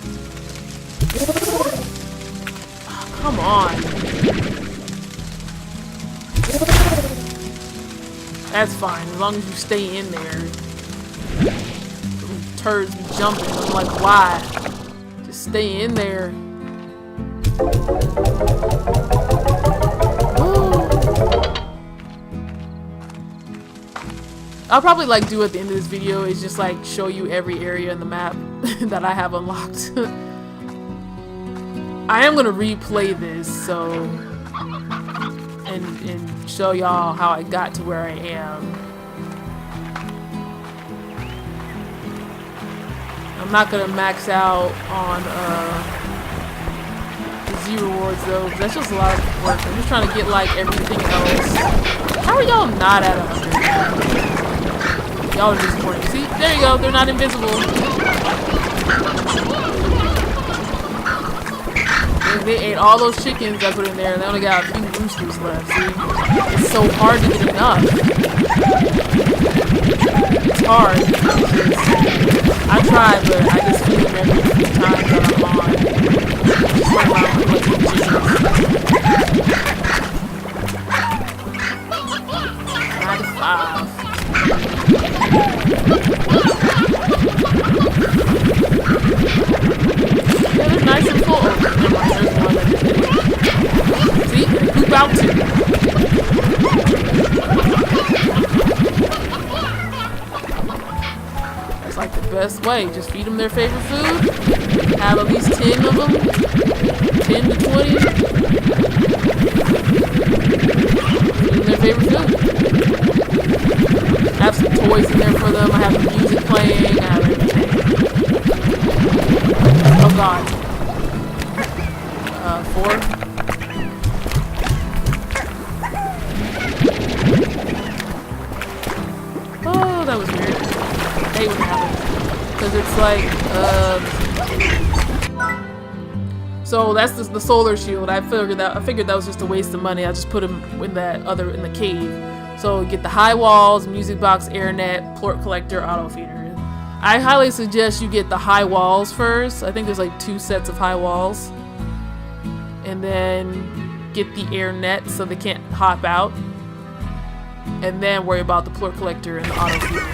Oh, come on. That's fine, as long as you stay in there. Turds be jumping. I'm like, why? Just stay in there. I'll probably do at the end of this video is just show you every area in the map that I have unlocked. I am gonna replay this so and show y'all how I got to where I am. I'm not gonna max out on the Z rewards though, 'cause that's just a lot of work. I'm just trying to get like everything else. How are y'all not at 100? Y'all are disappointed. See, there you go. They're not invisible. They ate all those chickens I put in there, and they only got a few roosters left. See, it's so hard to get enough. It's hard. I try, but I just feed them every few times that I'm on. Just run around collecting chickens. 95. Yeah, they're nice and full. There's one that just did it. See? They poop out too. That's like the best way. Just feed them their favorite food. Have at least 10 of them. 10 to 20. Feed them their favorite food. I have some toys in there for them. I have the music playing. I have everything. Oh god. 4. Oh, that was weird. I hate when it happens. Because it's like, so that's the solar shield. I figured that was just a waste of money. I just put them in in the cave. So get the high walls, music box, air net, plort collector, auto feeder. I highly suggest you get the high walls first. I think there's like 2 sets of high walls. And then get the air net so they can't hop out. And then worry about the plort collector and the auto feeder.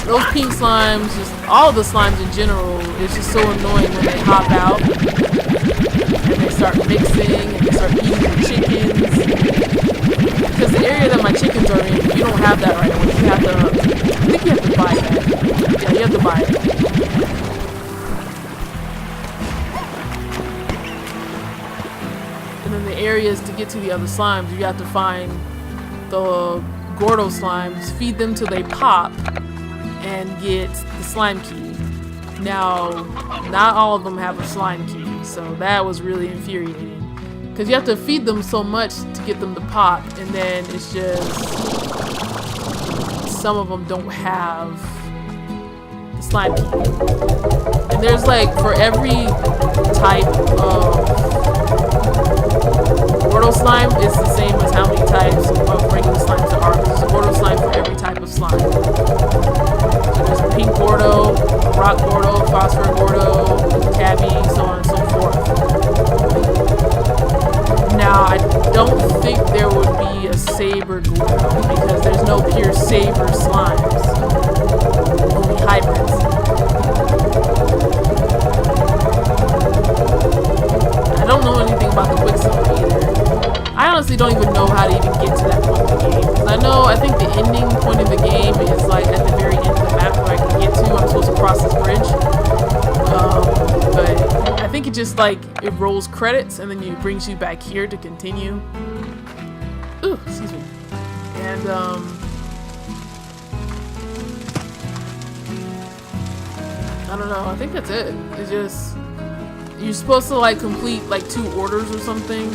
Those pink slimes, just all the slimes in general, it's just so annoying when they hop out. And they start mixing and they start eating the chickens. Because the area that my chickens are in, you don't have that right away. You have to, I think you have to buy that. Yeah, you have to buy it. And then the areas to get to the other slimes, you have to find the Gordo slimes, feed them till they pop, and get the slime key. Now, not all of them have a slime key, so that was really infuriating. Because you have to feed them so much to get them to pop, and then it's just some of them don't have the slime key. And there's like, for every type of Gordo slime, it's the same as how many types of regular slimes there are. There's a Gordo slime for every type of slime. So there's a pink Gordo, rock Gordo, phosphor Gordo, tabby, so on and so forth. Now, I don't think there would be a saber Gordo because there's no pure saber slimes. Only hybrids. I don't know anything about the Quicksilver either. I honestly don't even know how to even get to that point in the game. Because I think the ending point of the game is like at the very end of the map where I can get to. I'm supposed to cross this bridge. But I think it just like, it rolls credits and then it brings you back here to continue. Ooh, excuse me. And, I don't know, I think that's it. It's just, you're supposed to like complete like 2 orders or something.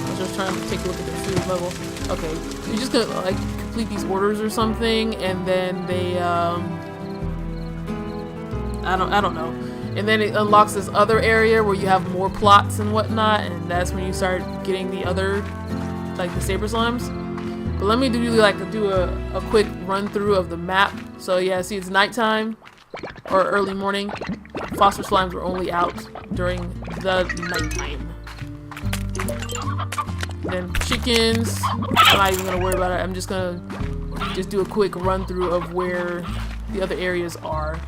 I'm just trying to take a look at their food level. Okay, you're just gonna like complete these orders or something, and then they I don't know. And then it unlocks this other area where you have more plots and whatnot, and that's when you start getting the other, like the saber slimes. But let me do a quick run through of the map. So yeah, see, it's nighttime or early morning. Phosphor slimes were only out during the nighttime. Then chickens, I'm not even gonna worry about it. I'm just gonna do a quick run through of where the other areas are.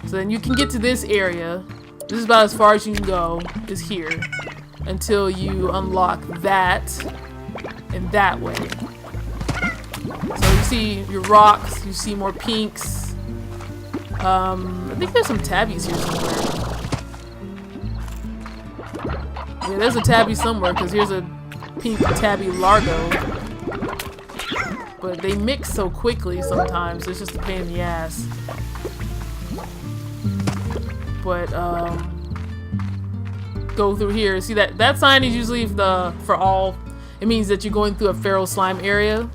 So then you can get to this area. This is about as far as you can go, is here, until you unlock that and that way. So you see your rocks, you see more pinks, I think there's some tabbies here somewhere. Yeah, there's a tabby somewhere because here's a pink tabby largo. But they mix so quickly sometimes, it's just a pain in the ass. But go through here. See that sign is usually for all. It means that you're going through a feral slime area.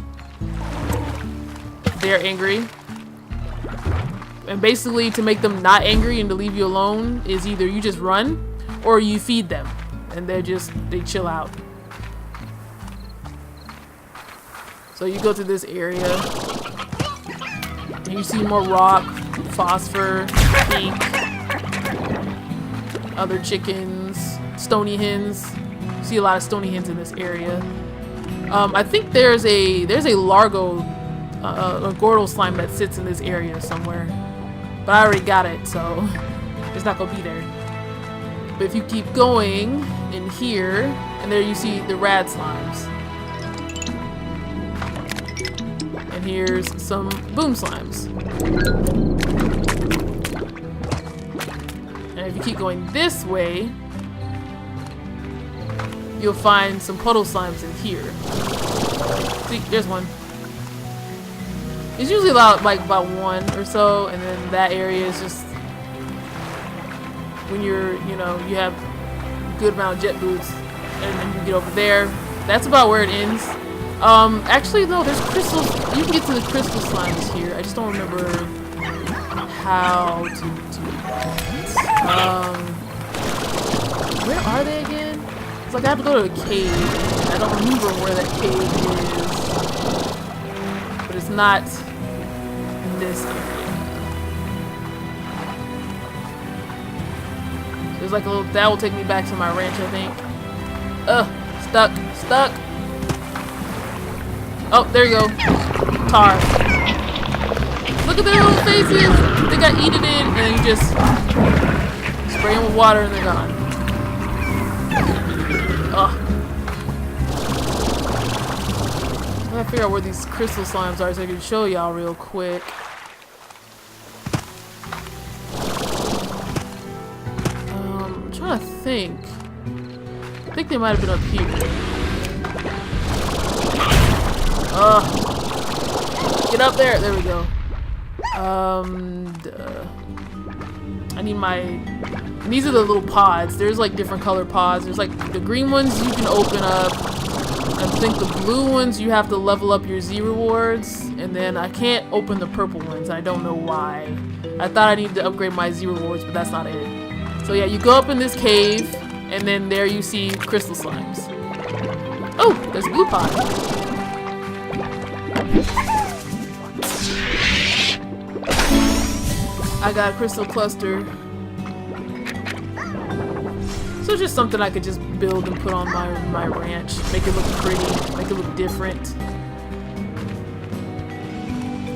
They're angry. And basically to make them not angry and to leave you alone is either you just run or you feed them. And they chill out. So you go to this area. And you see more rock, phosphor, ink, other chickens, stony hens. You see a lot of stony hens in this area. I think there's a largo, a Gordo slime that sits in this area somewhere. But I already got it, so it's not gonna be there. But if you keep going in here, and there you see the rad slimes. And here's some boom slimes. And if you keep going this way, you'll find some puddle slimes in here. See, there's one. It's usually about one or so, and then that area is just when you have a good amount of jet boots, and then you get over there. That's about where it ends. Actually though, there's crystals. You can get to the crystal slimes here. I just don't remember how to do that. Where are they again? It's like I have to go to a cave. I don't remember where that cave is, but it's not in this area. There's like a little, that will take me back to my ranch, I think. Stuck. Oh, there you go. Tar. Look at their little faces. They got eaten in, and then you just spray them with water and they're gone. Ugh. I gotta figure out where these crystal slimes are so I can show y'all real quick. I'm trying to think. I think they might have been up here. Get up there! There we go. I need and these are the little pods. There's like different color pods. There's like the green ones you can open up. I think the blue ones you have to level up your Z rewards. And then I can't open the purple ones. I don't know why. I thought I needed to upgrade my Z rewards, but that's not it. So yeah, you go up in this cave, and then there you see crystal slimes. Oh, there's a blue pod. I got a crystal cluster. So it's just something I could just build and put on my ranch. Make it look pretty, make it look different.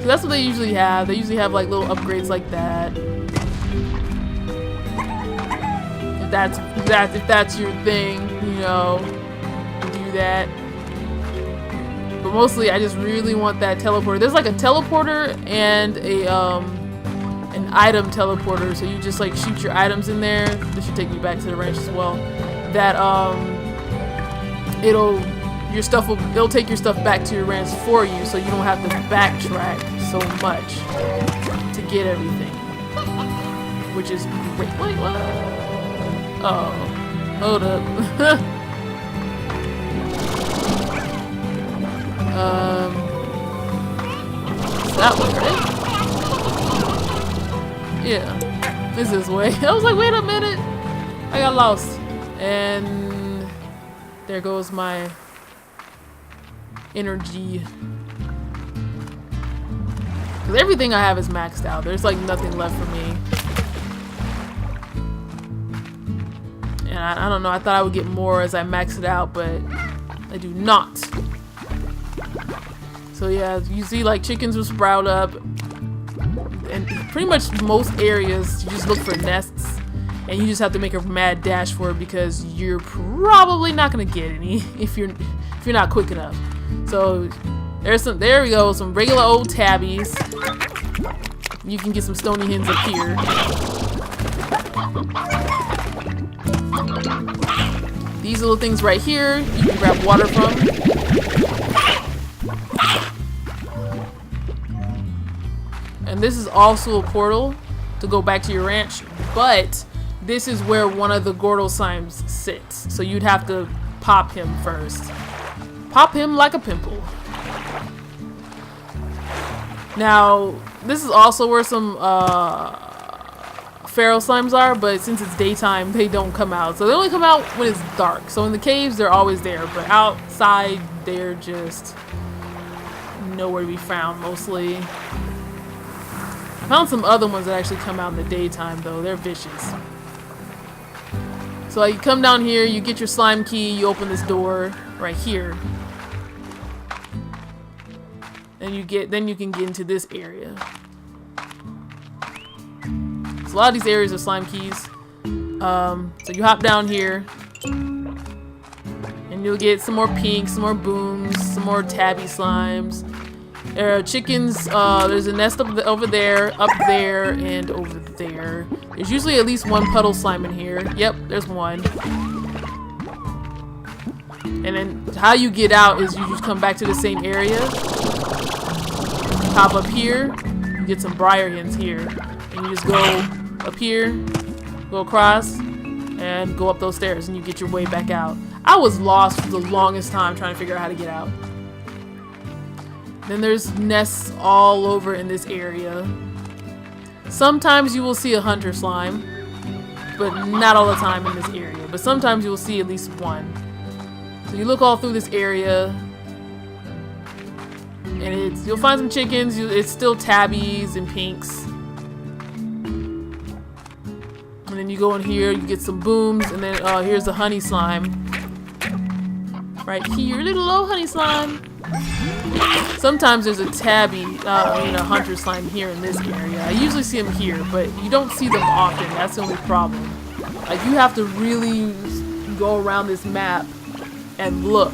So that's what they usually have. They usually have like little upgrades like that. If that's your thing, you know, do that. But mostly I just really want that teleporter. There's like a teleporter and an item teleporter, so you just like shoot your items in there. This should take you back to the ranch as well. That it'll take your stuff back to your ranch for you, so you don't have to backtrack so much to get everything, which is great. Wait, what? Oh, hold up. That way, right? Yeah, this is way. I was like, wait a minute, I got lost, and there goes my energy. Cause everything I have is maxed out. There's like nothing left for me, and I don't know. I thought I would get more as I max it out, but I do not. So yeah, you see like chickens will sprout up. And pretty much most areas you just look for nests, and you just have to make a mad dash for it because you're probably not gonna get any if you're not quick enough. So there we go, some regular old tabbies. You can get some stony hens up here. These little things right here, you can grab water from. And this is also a portal to go back to your ranch, but this is where one of the Gordo slimes sits. So you'd have to pop him first. Pop him like a pimple. Now, this is also where some feral slimes are, but since it's daytime, they don't come out. So they only come out when it's dark. So in the caves, they're always there, but outside, they're just nowhere to be found, mostly. I found some other ones that actually come out in the daytime, though. They're vicious. So you come down here, you get your slime key, you open this door right here. And then you can get into this area. So a lot of these areas are slime keys. So you hop down here, and you'll get some more pinks, some more booms, some more tabby slimes. There are chickens. There's a nest over there, and over there. There's usually at least one puddle slime in here. Yep, there's one. And then how you get out is you just come back to the same area. Hop up here, you get some briar hens here, and you just go up here, go across, and go up those stairs, and you get your way back out. I was lost for the longest time trying to figure out how to get out. Then there's nests all over in this area. Sometimes you will see a hunter slime, but not all the time in this area. But sometimes you will see at least one. So you look all through this area, and you'll find some chickens. It's still tabbies and pinks. And then you go in here, you get some booms, and then here's the honey slime. Right here, little old honey slime. Sometimes there's a tabby, hunter slime here in this area. I usually see them here, but you don't see them often. That's the only problem. Like, you have to really go around this map and look.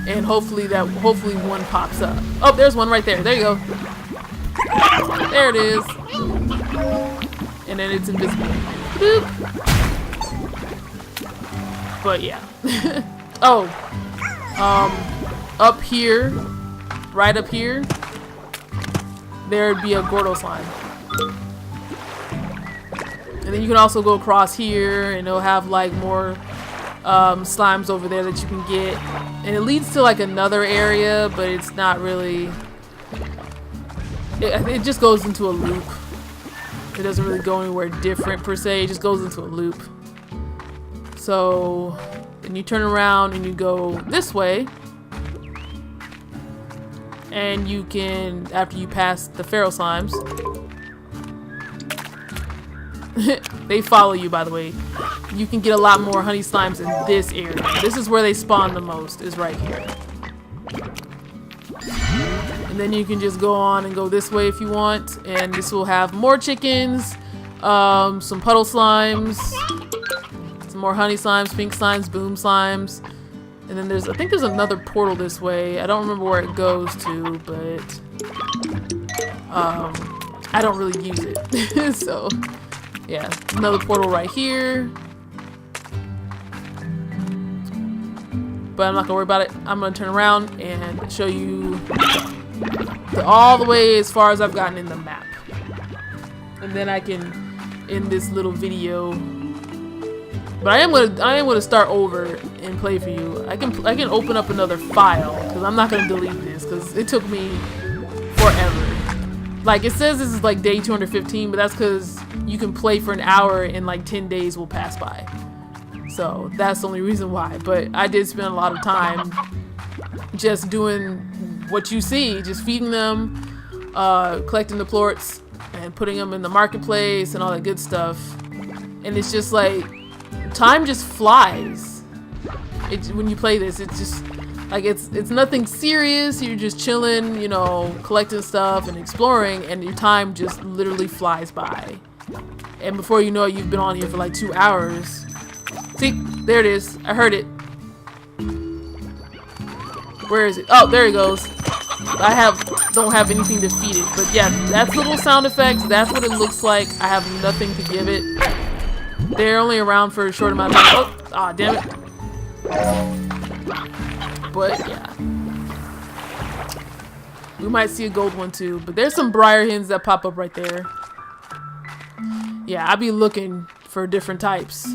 And hopefully one pops up. Oh, there's one right there. There you go. There it is. And then it's invisible. Boop. But yeah. Oh. Up here, right up here, there'd be a Gordo slime. And then you can also go across here, and it'll have like more slimes over there that you can get. And it leads to like another area, but it's not really... It just goes into a loop. It doesn't really go anywhere different per se, it just goes into a loop. So, then you turn around and you go this way. And you can, after you pass the feral slimes, they follow you, by the way. You can get a lot more honey slimes in this area. This is where they spawn the most, is right here. And then you can just go on and go this way if you want. And this will have more chickens, some puddle slimes, some more honey slimes, pink slimes, boom slimes. And then I think there's another portal this way. I don't remember where it goes to, but I don't really use it. So, yeah, another portal right here. But I'm not gonna worry about it. I'm gonna turn around and show you all the way as far as I've gotten in the map. And then I can end this little video. But I am gonna start over and play for you. I can open up another file because I'm not gonna delete this because it took me forever. Like, it says this is like day 215, but that's because you can play for an hour and like 10 days will pass by. So that's the only reason why. But I did spend a lot of time just doing what you see, just feeding them, collecting the plorts, and putting them in the marketplace and all that good stuff. And it's just like, time just flies. When you play this, it's just like it's nothing serious. You're just chilling, you know, collecting stuff and exploring, and your time just literally flies by. And before you know it, you've been on here for like 2 hours. See, there it is. I heard it. Where is it? Oh, there he goes. don't have anything to feed it. But yeah, that's little sound effects. That's what it looks like. I have nothing to give it. They're only around for a short amount of time. Oh, ah, damn it. But yeah. We might see a gold one too. But there's some briar hens that pop up right there. Yeah, I'll be looking for different types.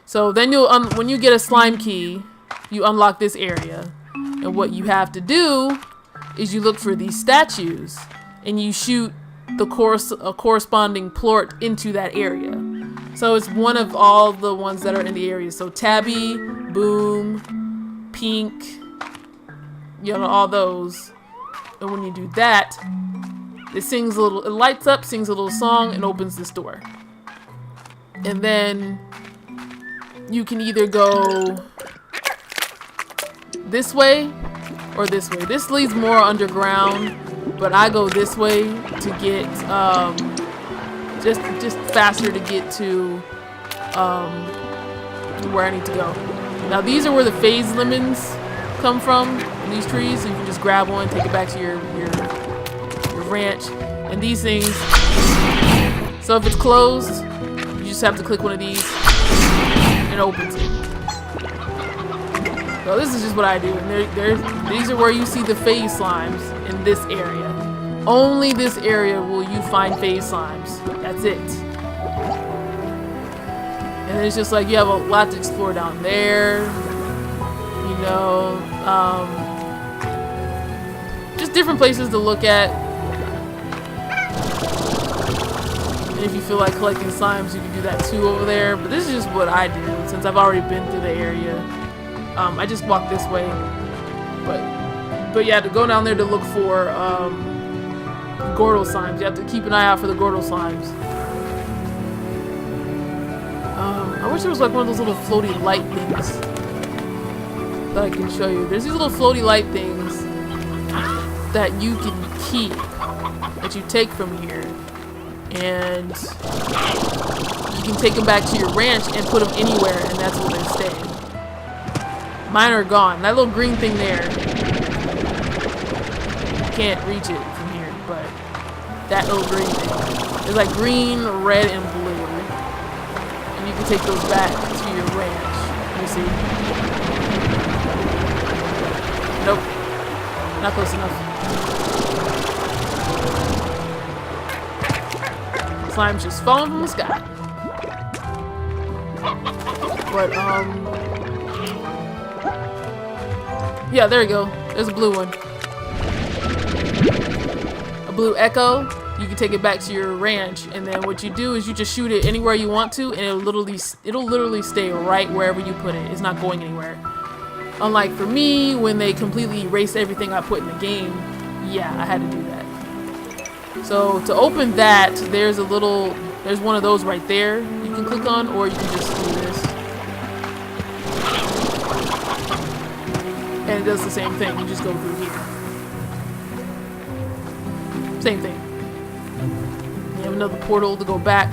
So then when you get a slime key, you unlock this area. And what you have to do is you look for these statues and you shoot a corresponding plort into that area. So it's one of all the ones that are in the area. So Tabby, Boom, Pink, you know, all those. And when you do that, it lights up, sings a little song, and opens this door. And then you can either go this way or this way. This leads more underground, but I go this way to get just faster to get to where I need to go. Now these are where the phase lemons come from, these trees. So you can just grab one, take it back to your ranch, and these things. So if it's closed, you just have to click one of these and it opens it. So this is just what I do. And these are where you see the phase slimes in this area. Only this area will you find phase slimes. That's it. And it's just like you have a lot to explore down there. You know, just different places to look at. And if you feel like collecting slimes, you can do that too over there. But this is just what I do since I've already been through the area. I just walk this way. But yeah, to go down there to look for Gortle slimes, you have to keep an eye out for the Gortle slimes. I wish there was like one of those little floaty light things that I can show you. There's these little floaty light things that you can keep, that you take from here, and you can take them back to your ranch and put them anywhere, and that's where they stay. Mine are gone. That little green thing there, you can't reach it from here, but that little green thing. There's like green, red, and blue. And you can take those back to your ranch. Let me see. Nope. Not close enough. Slime's just falling from the sky. But, yeah, there you go. There's a blue one. A blue echo. You can take it back to your ranch, and then what you do is you just shoot it anywhere you want to, and it'll literally stay right wherever you put it. It's not going anywhere. Unlike for me, when they completely erased everything I put in the game, yeah, I had to do that. So to open that, there's one of those right there you can click on, or you can just do this. And it does the same thing. You just go through here. Same thing. You have another portal to go back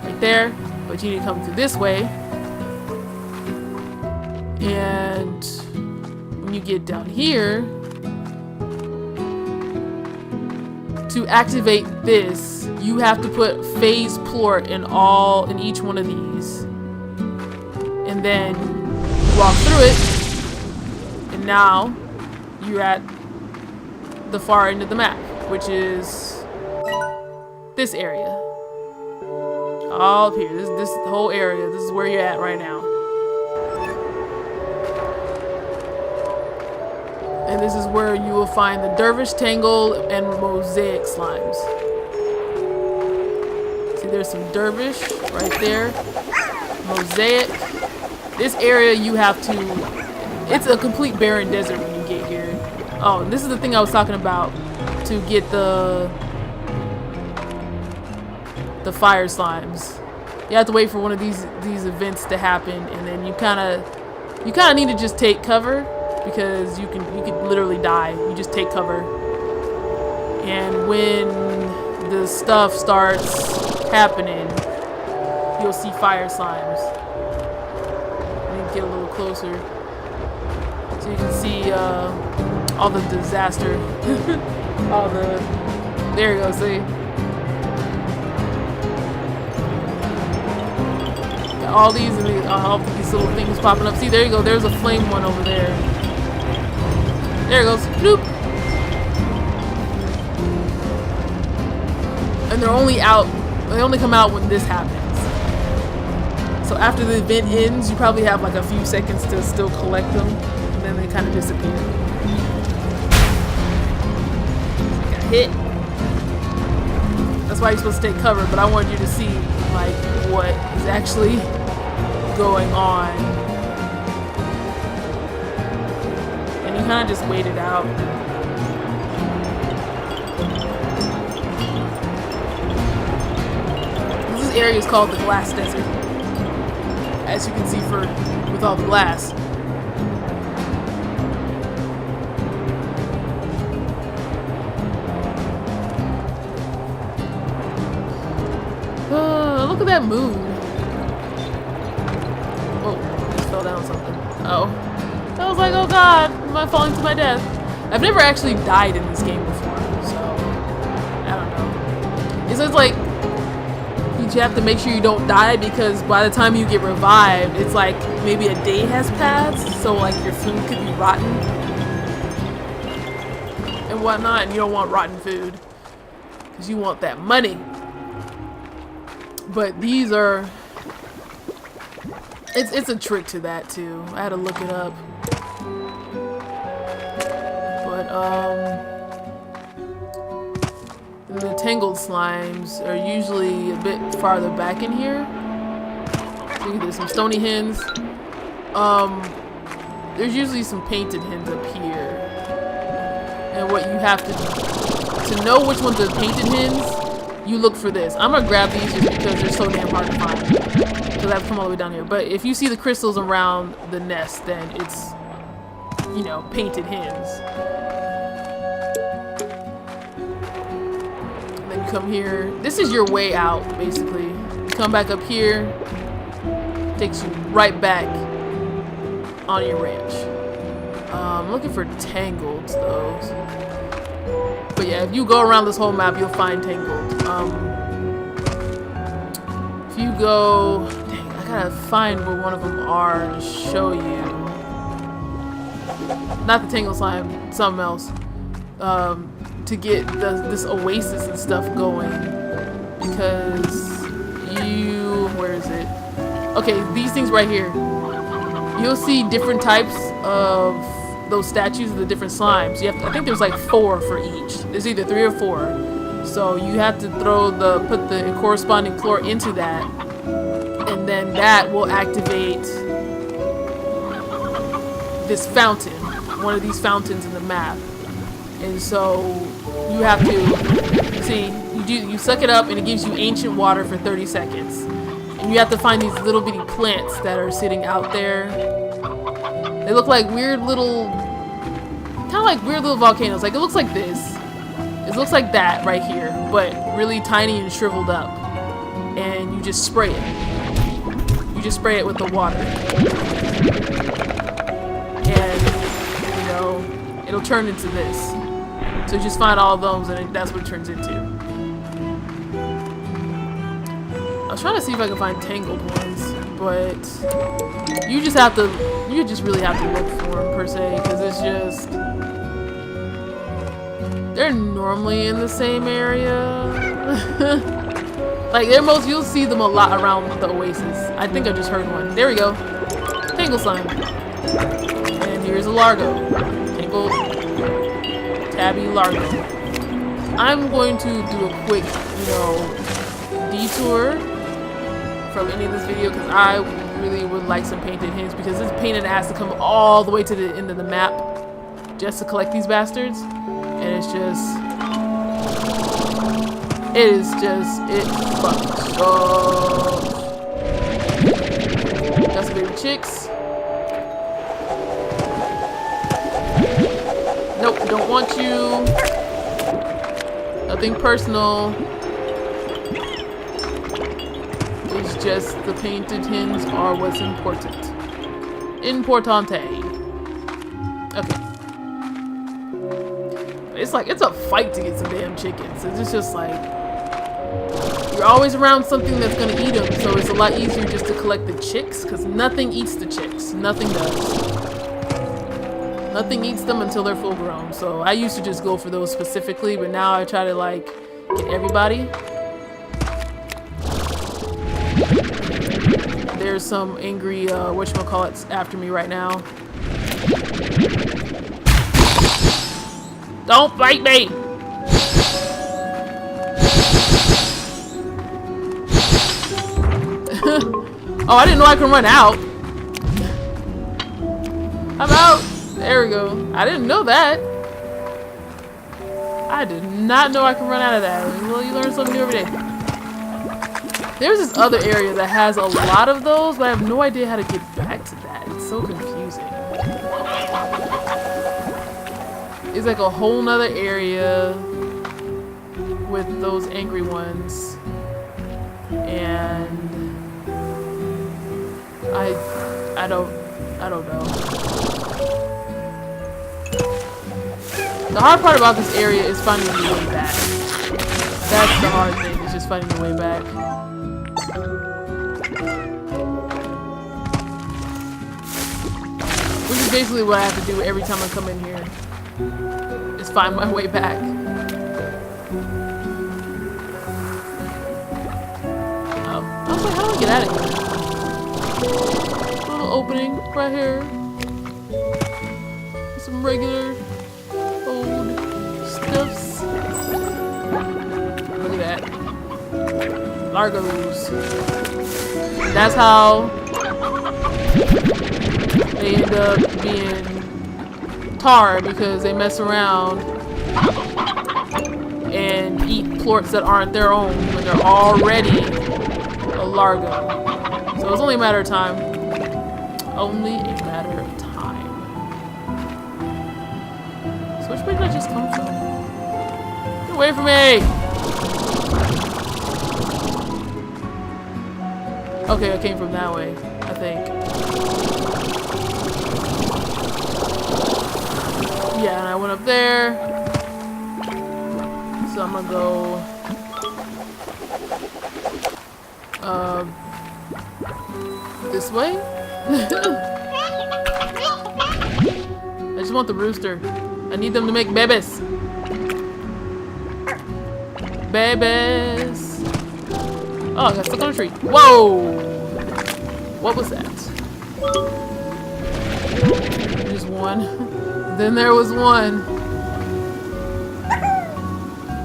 right there, but you need to come through this way. And when you get down here, to activate this, you have to put phase plort in each one of these, and then you walk through it, and now you're at the far end of the map, which is this area. All up here, this whole area. This is where you're at right now. And this is where you will find the Dervish, Tangle, and Mosaic slimes. See, there's some Dervish right there. Mosaic. This area you have to... It's a complete barren desert when you get here. Oh, and this is the thing I was talking about. To get the fire slimes. You have to wait for one of these events to happen, and then you kind of need to just take cover. Because you could literally die. You just take cover. And when the stuff starts happening, you'll see fire slimes. Let me get a little closer. So you can see all the disaster. All the... There you go, see? Got all these and all these little things popping up. See, there you go. There's a flame one over there. There it goes. Bloop. And they're only out... They only come out when this happens. So after the event ends, you probably have like a few seconds to still collect them. And then they kind of disappear. Got hit. That's why you're supposed to stay covered, but I wanted you to see like what is actually going on. And you kind of just wait it out. This area is called the Glass Desert, as you can see with all the glass. Look at that moon. Oh, I just fell down something. Oh. I was like, oh god, am I falling to my death? I've never actually died in this game before, so I don't know. It's just like you have to make sure you don't die, because by the time you get revived, it's like maybe a day has passed, so like your food could be rotten and whatnot, and you don't want rotten food because you want that money. But these are, it's a trick to that too. I had to look it up. But the tangled slimes are usually a bit farther back in here. See, there's some stony hens. There's usually some painted hens up here. And what you have to know which ones are painted hens, you look for this. I'm gonna grab these just because they're so damn hard to find. Because I have to come all the way down here. But if you see the crystals around the nest, then it's, you know, painted hens. And then you come here. This is your way out, basically. You come back up here. Takes you right back on your ranch. I'm looking for tangled, though. But yeah, if you go around this whole map, you'll find tangled. If you go... Dang, I gotta find where one of them are to show you. Not the tangled slime, something else. To get this oasis and stuff going. Because you... Where is it? Okay, these things right here. You'll see different types of those statues of the different slimes. You have to, I think there's like 4 for each. There's either 3 or 4. So you have to put the corresponding floor into that, and then that will activate this fountain, one of these fountains in the map. And so you have to see, you suck it up and it gives you ancient water for 30 seconds. And you have to find these little bitty plants that are sitting out there. They look like weird little, kind of like weird little volcanoes. Like it looks like this. It looks like that right here, but really tiny and shriveled up. And you just spray it. You just spray it with the water. And, you know, it'll turn into this. So you just find all those and that's what it turns into. I was trying to see if I can find tangled ones, but you just really have to look for them per se, because it's just, they're normally in the same area. Like you'll see them a lot around the oasis. I think I just heard one. There we go. Tangle slime. And here's a Largo. Tangle Tabby Largo. I'm going to do a quick, you know, detour from any of this video because I really would like some painted hens, because this painted has to come all the way to the end of the map just to collect these bastards. And it fucking sucks. Got some baby chicks. Nope, don't want you. Nothing personal. It's just the painted hens are what's important. Importante. Okay. just like, it's a fight to get some damn chickens. It's just like, you're always around something that's gonna eat them, so it's a lot easier just to collect the chicks, because nothing eats the chicks. Nothing does. Nothing eats them until they're full grown. So I used to just go for those specifically, but now I try to like get everybody. There's some angry whatchamacallits after me right now. Don't bite me! Oh, I didn't know I could run out. How about? There we go. I didn't know that. I did not know I could run out of that. Well, you learn something new every day. There's this other area that has a lot of those, but I have no idea how to get back to that. It's so confusing. It's like a whole nother area with those angry ones. And I don't know. The hard part about this area is finding the way back. That's the hard thing, is just finding the way back. Which is basically what I have to do every time I come in here. Is find my way back. I was like, how do I get out of here? Little opening right here. Some regular old stuffs. Look at that. Largos. That's how they end up being tar, because they mess around and eat plorts that aren't their own when they're already a largo. So it's only a matter of time. Only a matter of time. So which way did I just come from? Get away from me! Okay, I came from that way, I think. Yeah, and I went up there. So I'm gonna go this way? I just want the rooster. I need them to make babies. Babies. Oh, I got stuck on a tree. Whoa! What was that? There's one. Then there was one.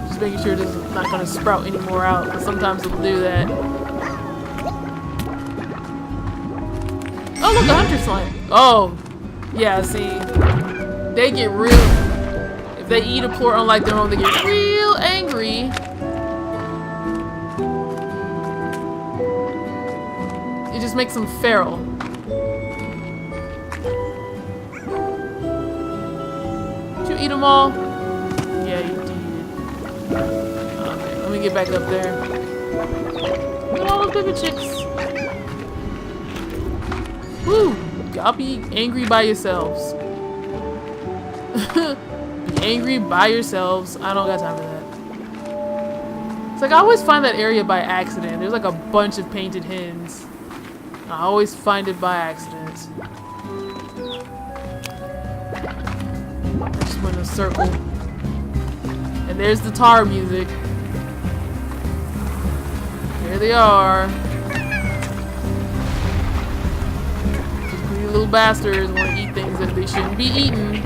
Just making sure this is not gonna sprout any more out, because sometimes it'll do that. Oh, look, a hunter slime. Oh, yeah, see. They get real. If they eat a plort unlike their own, they get real angry. It just makes them feral. Did you eat them all? Yeah, you did. Okay, let me get back up there. Look at all those baby chicks. Woo! Y'all be angry by yourselves. Be angry by yourselves. I don't got time for that. It's like I always find that area by accident. There's like a bunch of painted hens. I always find it by accident. I just went in a circle. And there's the tar music. There they are. These greedy little bastards want to eat things that they shouldn't be eating.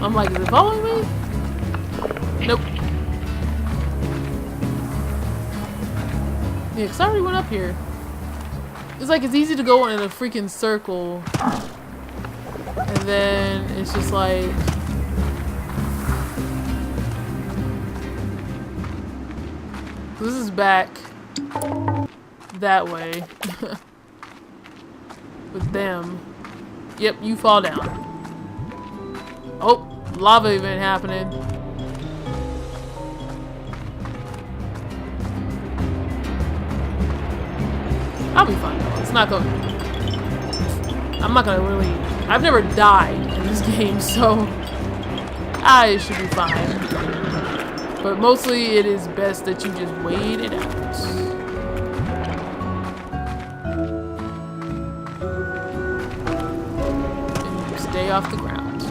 I'm like, is it following me? Nope. Yeah, because I already went up here. It's like, it's easy to go in a freaking circle. And then it's just like... This is back that way. With them. Yep, you fall down. Oh, lava event happening. I'll be fine though. It's not going. I'm not gonna really. I've never died in this game, so I should be fine. But mostly, it is best that you just wait it out. And you stay off the ground.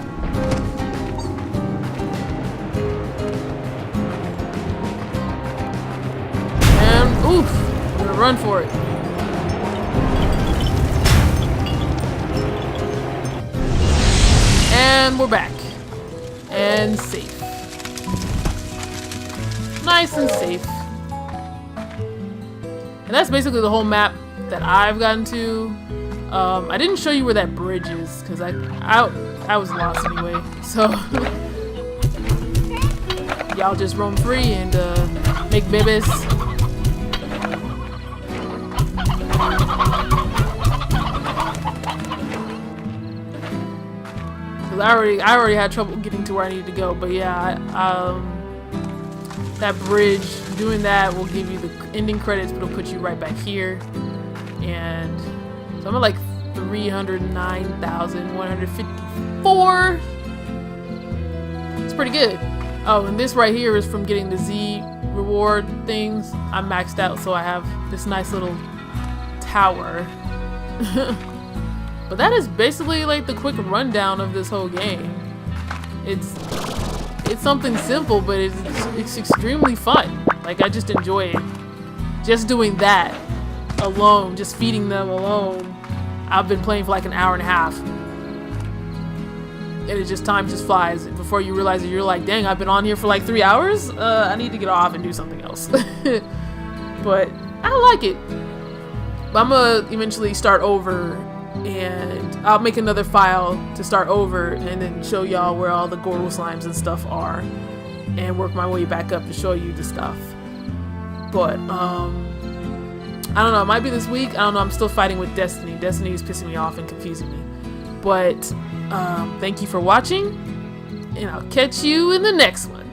And oof, I'm gonna run for it. And we're back. And safe. Nice and safe. And that's basically the whole map that I've gotten to. I didn't show you where that bridge is because I was lost anyway. So y'all just roam free and make babies. I already had trouble getting to where I needed to go, but yeah, that bridge, doing that will give you the ending credits, but it'll put you right back here. And so I'm at like 309,154. It's pretty good. Oh, and this right here is from getting the Z reward things. I'm maxed out, so I have this nice little tower. But that is basically like the quick rundown of this whole game. It's something simple, but it's extremely fun. Like, I just enjoy it. Just doing that alone, just feeding them alone. I've been playing for like an hour and a half. And it just, time just flies. Before you realize it, you're like, dang, I've been on here for like 3 hours? I need to get off and do something else. But I like it. But I'm gonna eventually start over, and I'll make another file to start over and then show y'all where all the Gorgle slimes and stuff are and work my way back up to show you the stuff. But I don't know, it might be this week. I don't know, I'm still fighting with Destiny. Destiny is pissing me off and confusing me. But thank you for watching, and I'll catch you in the next one.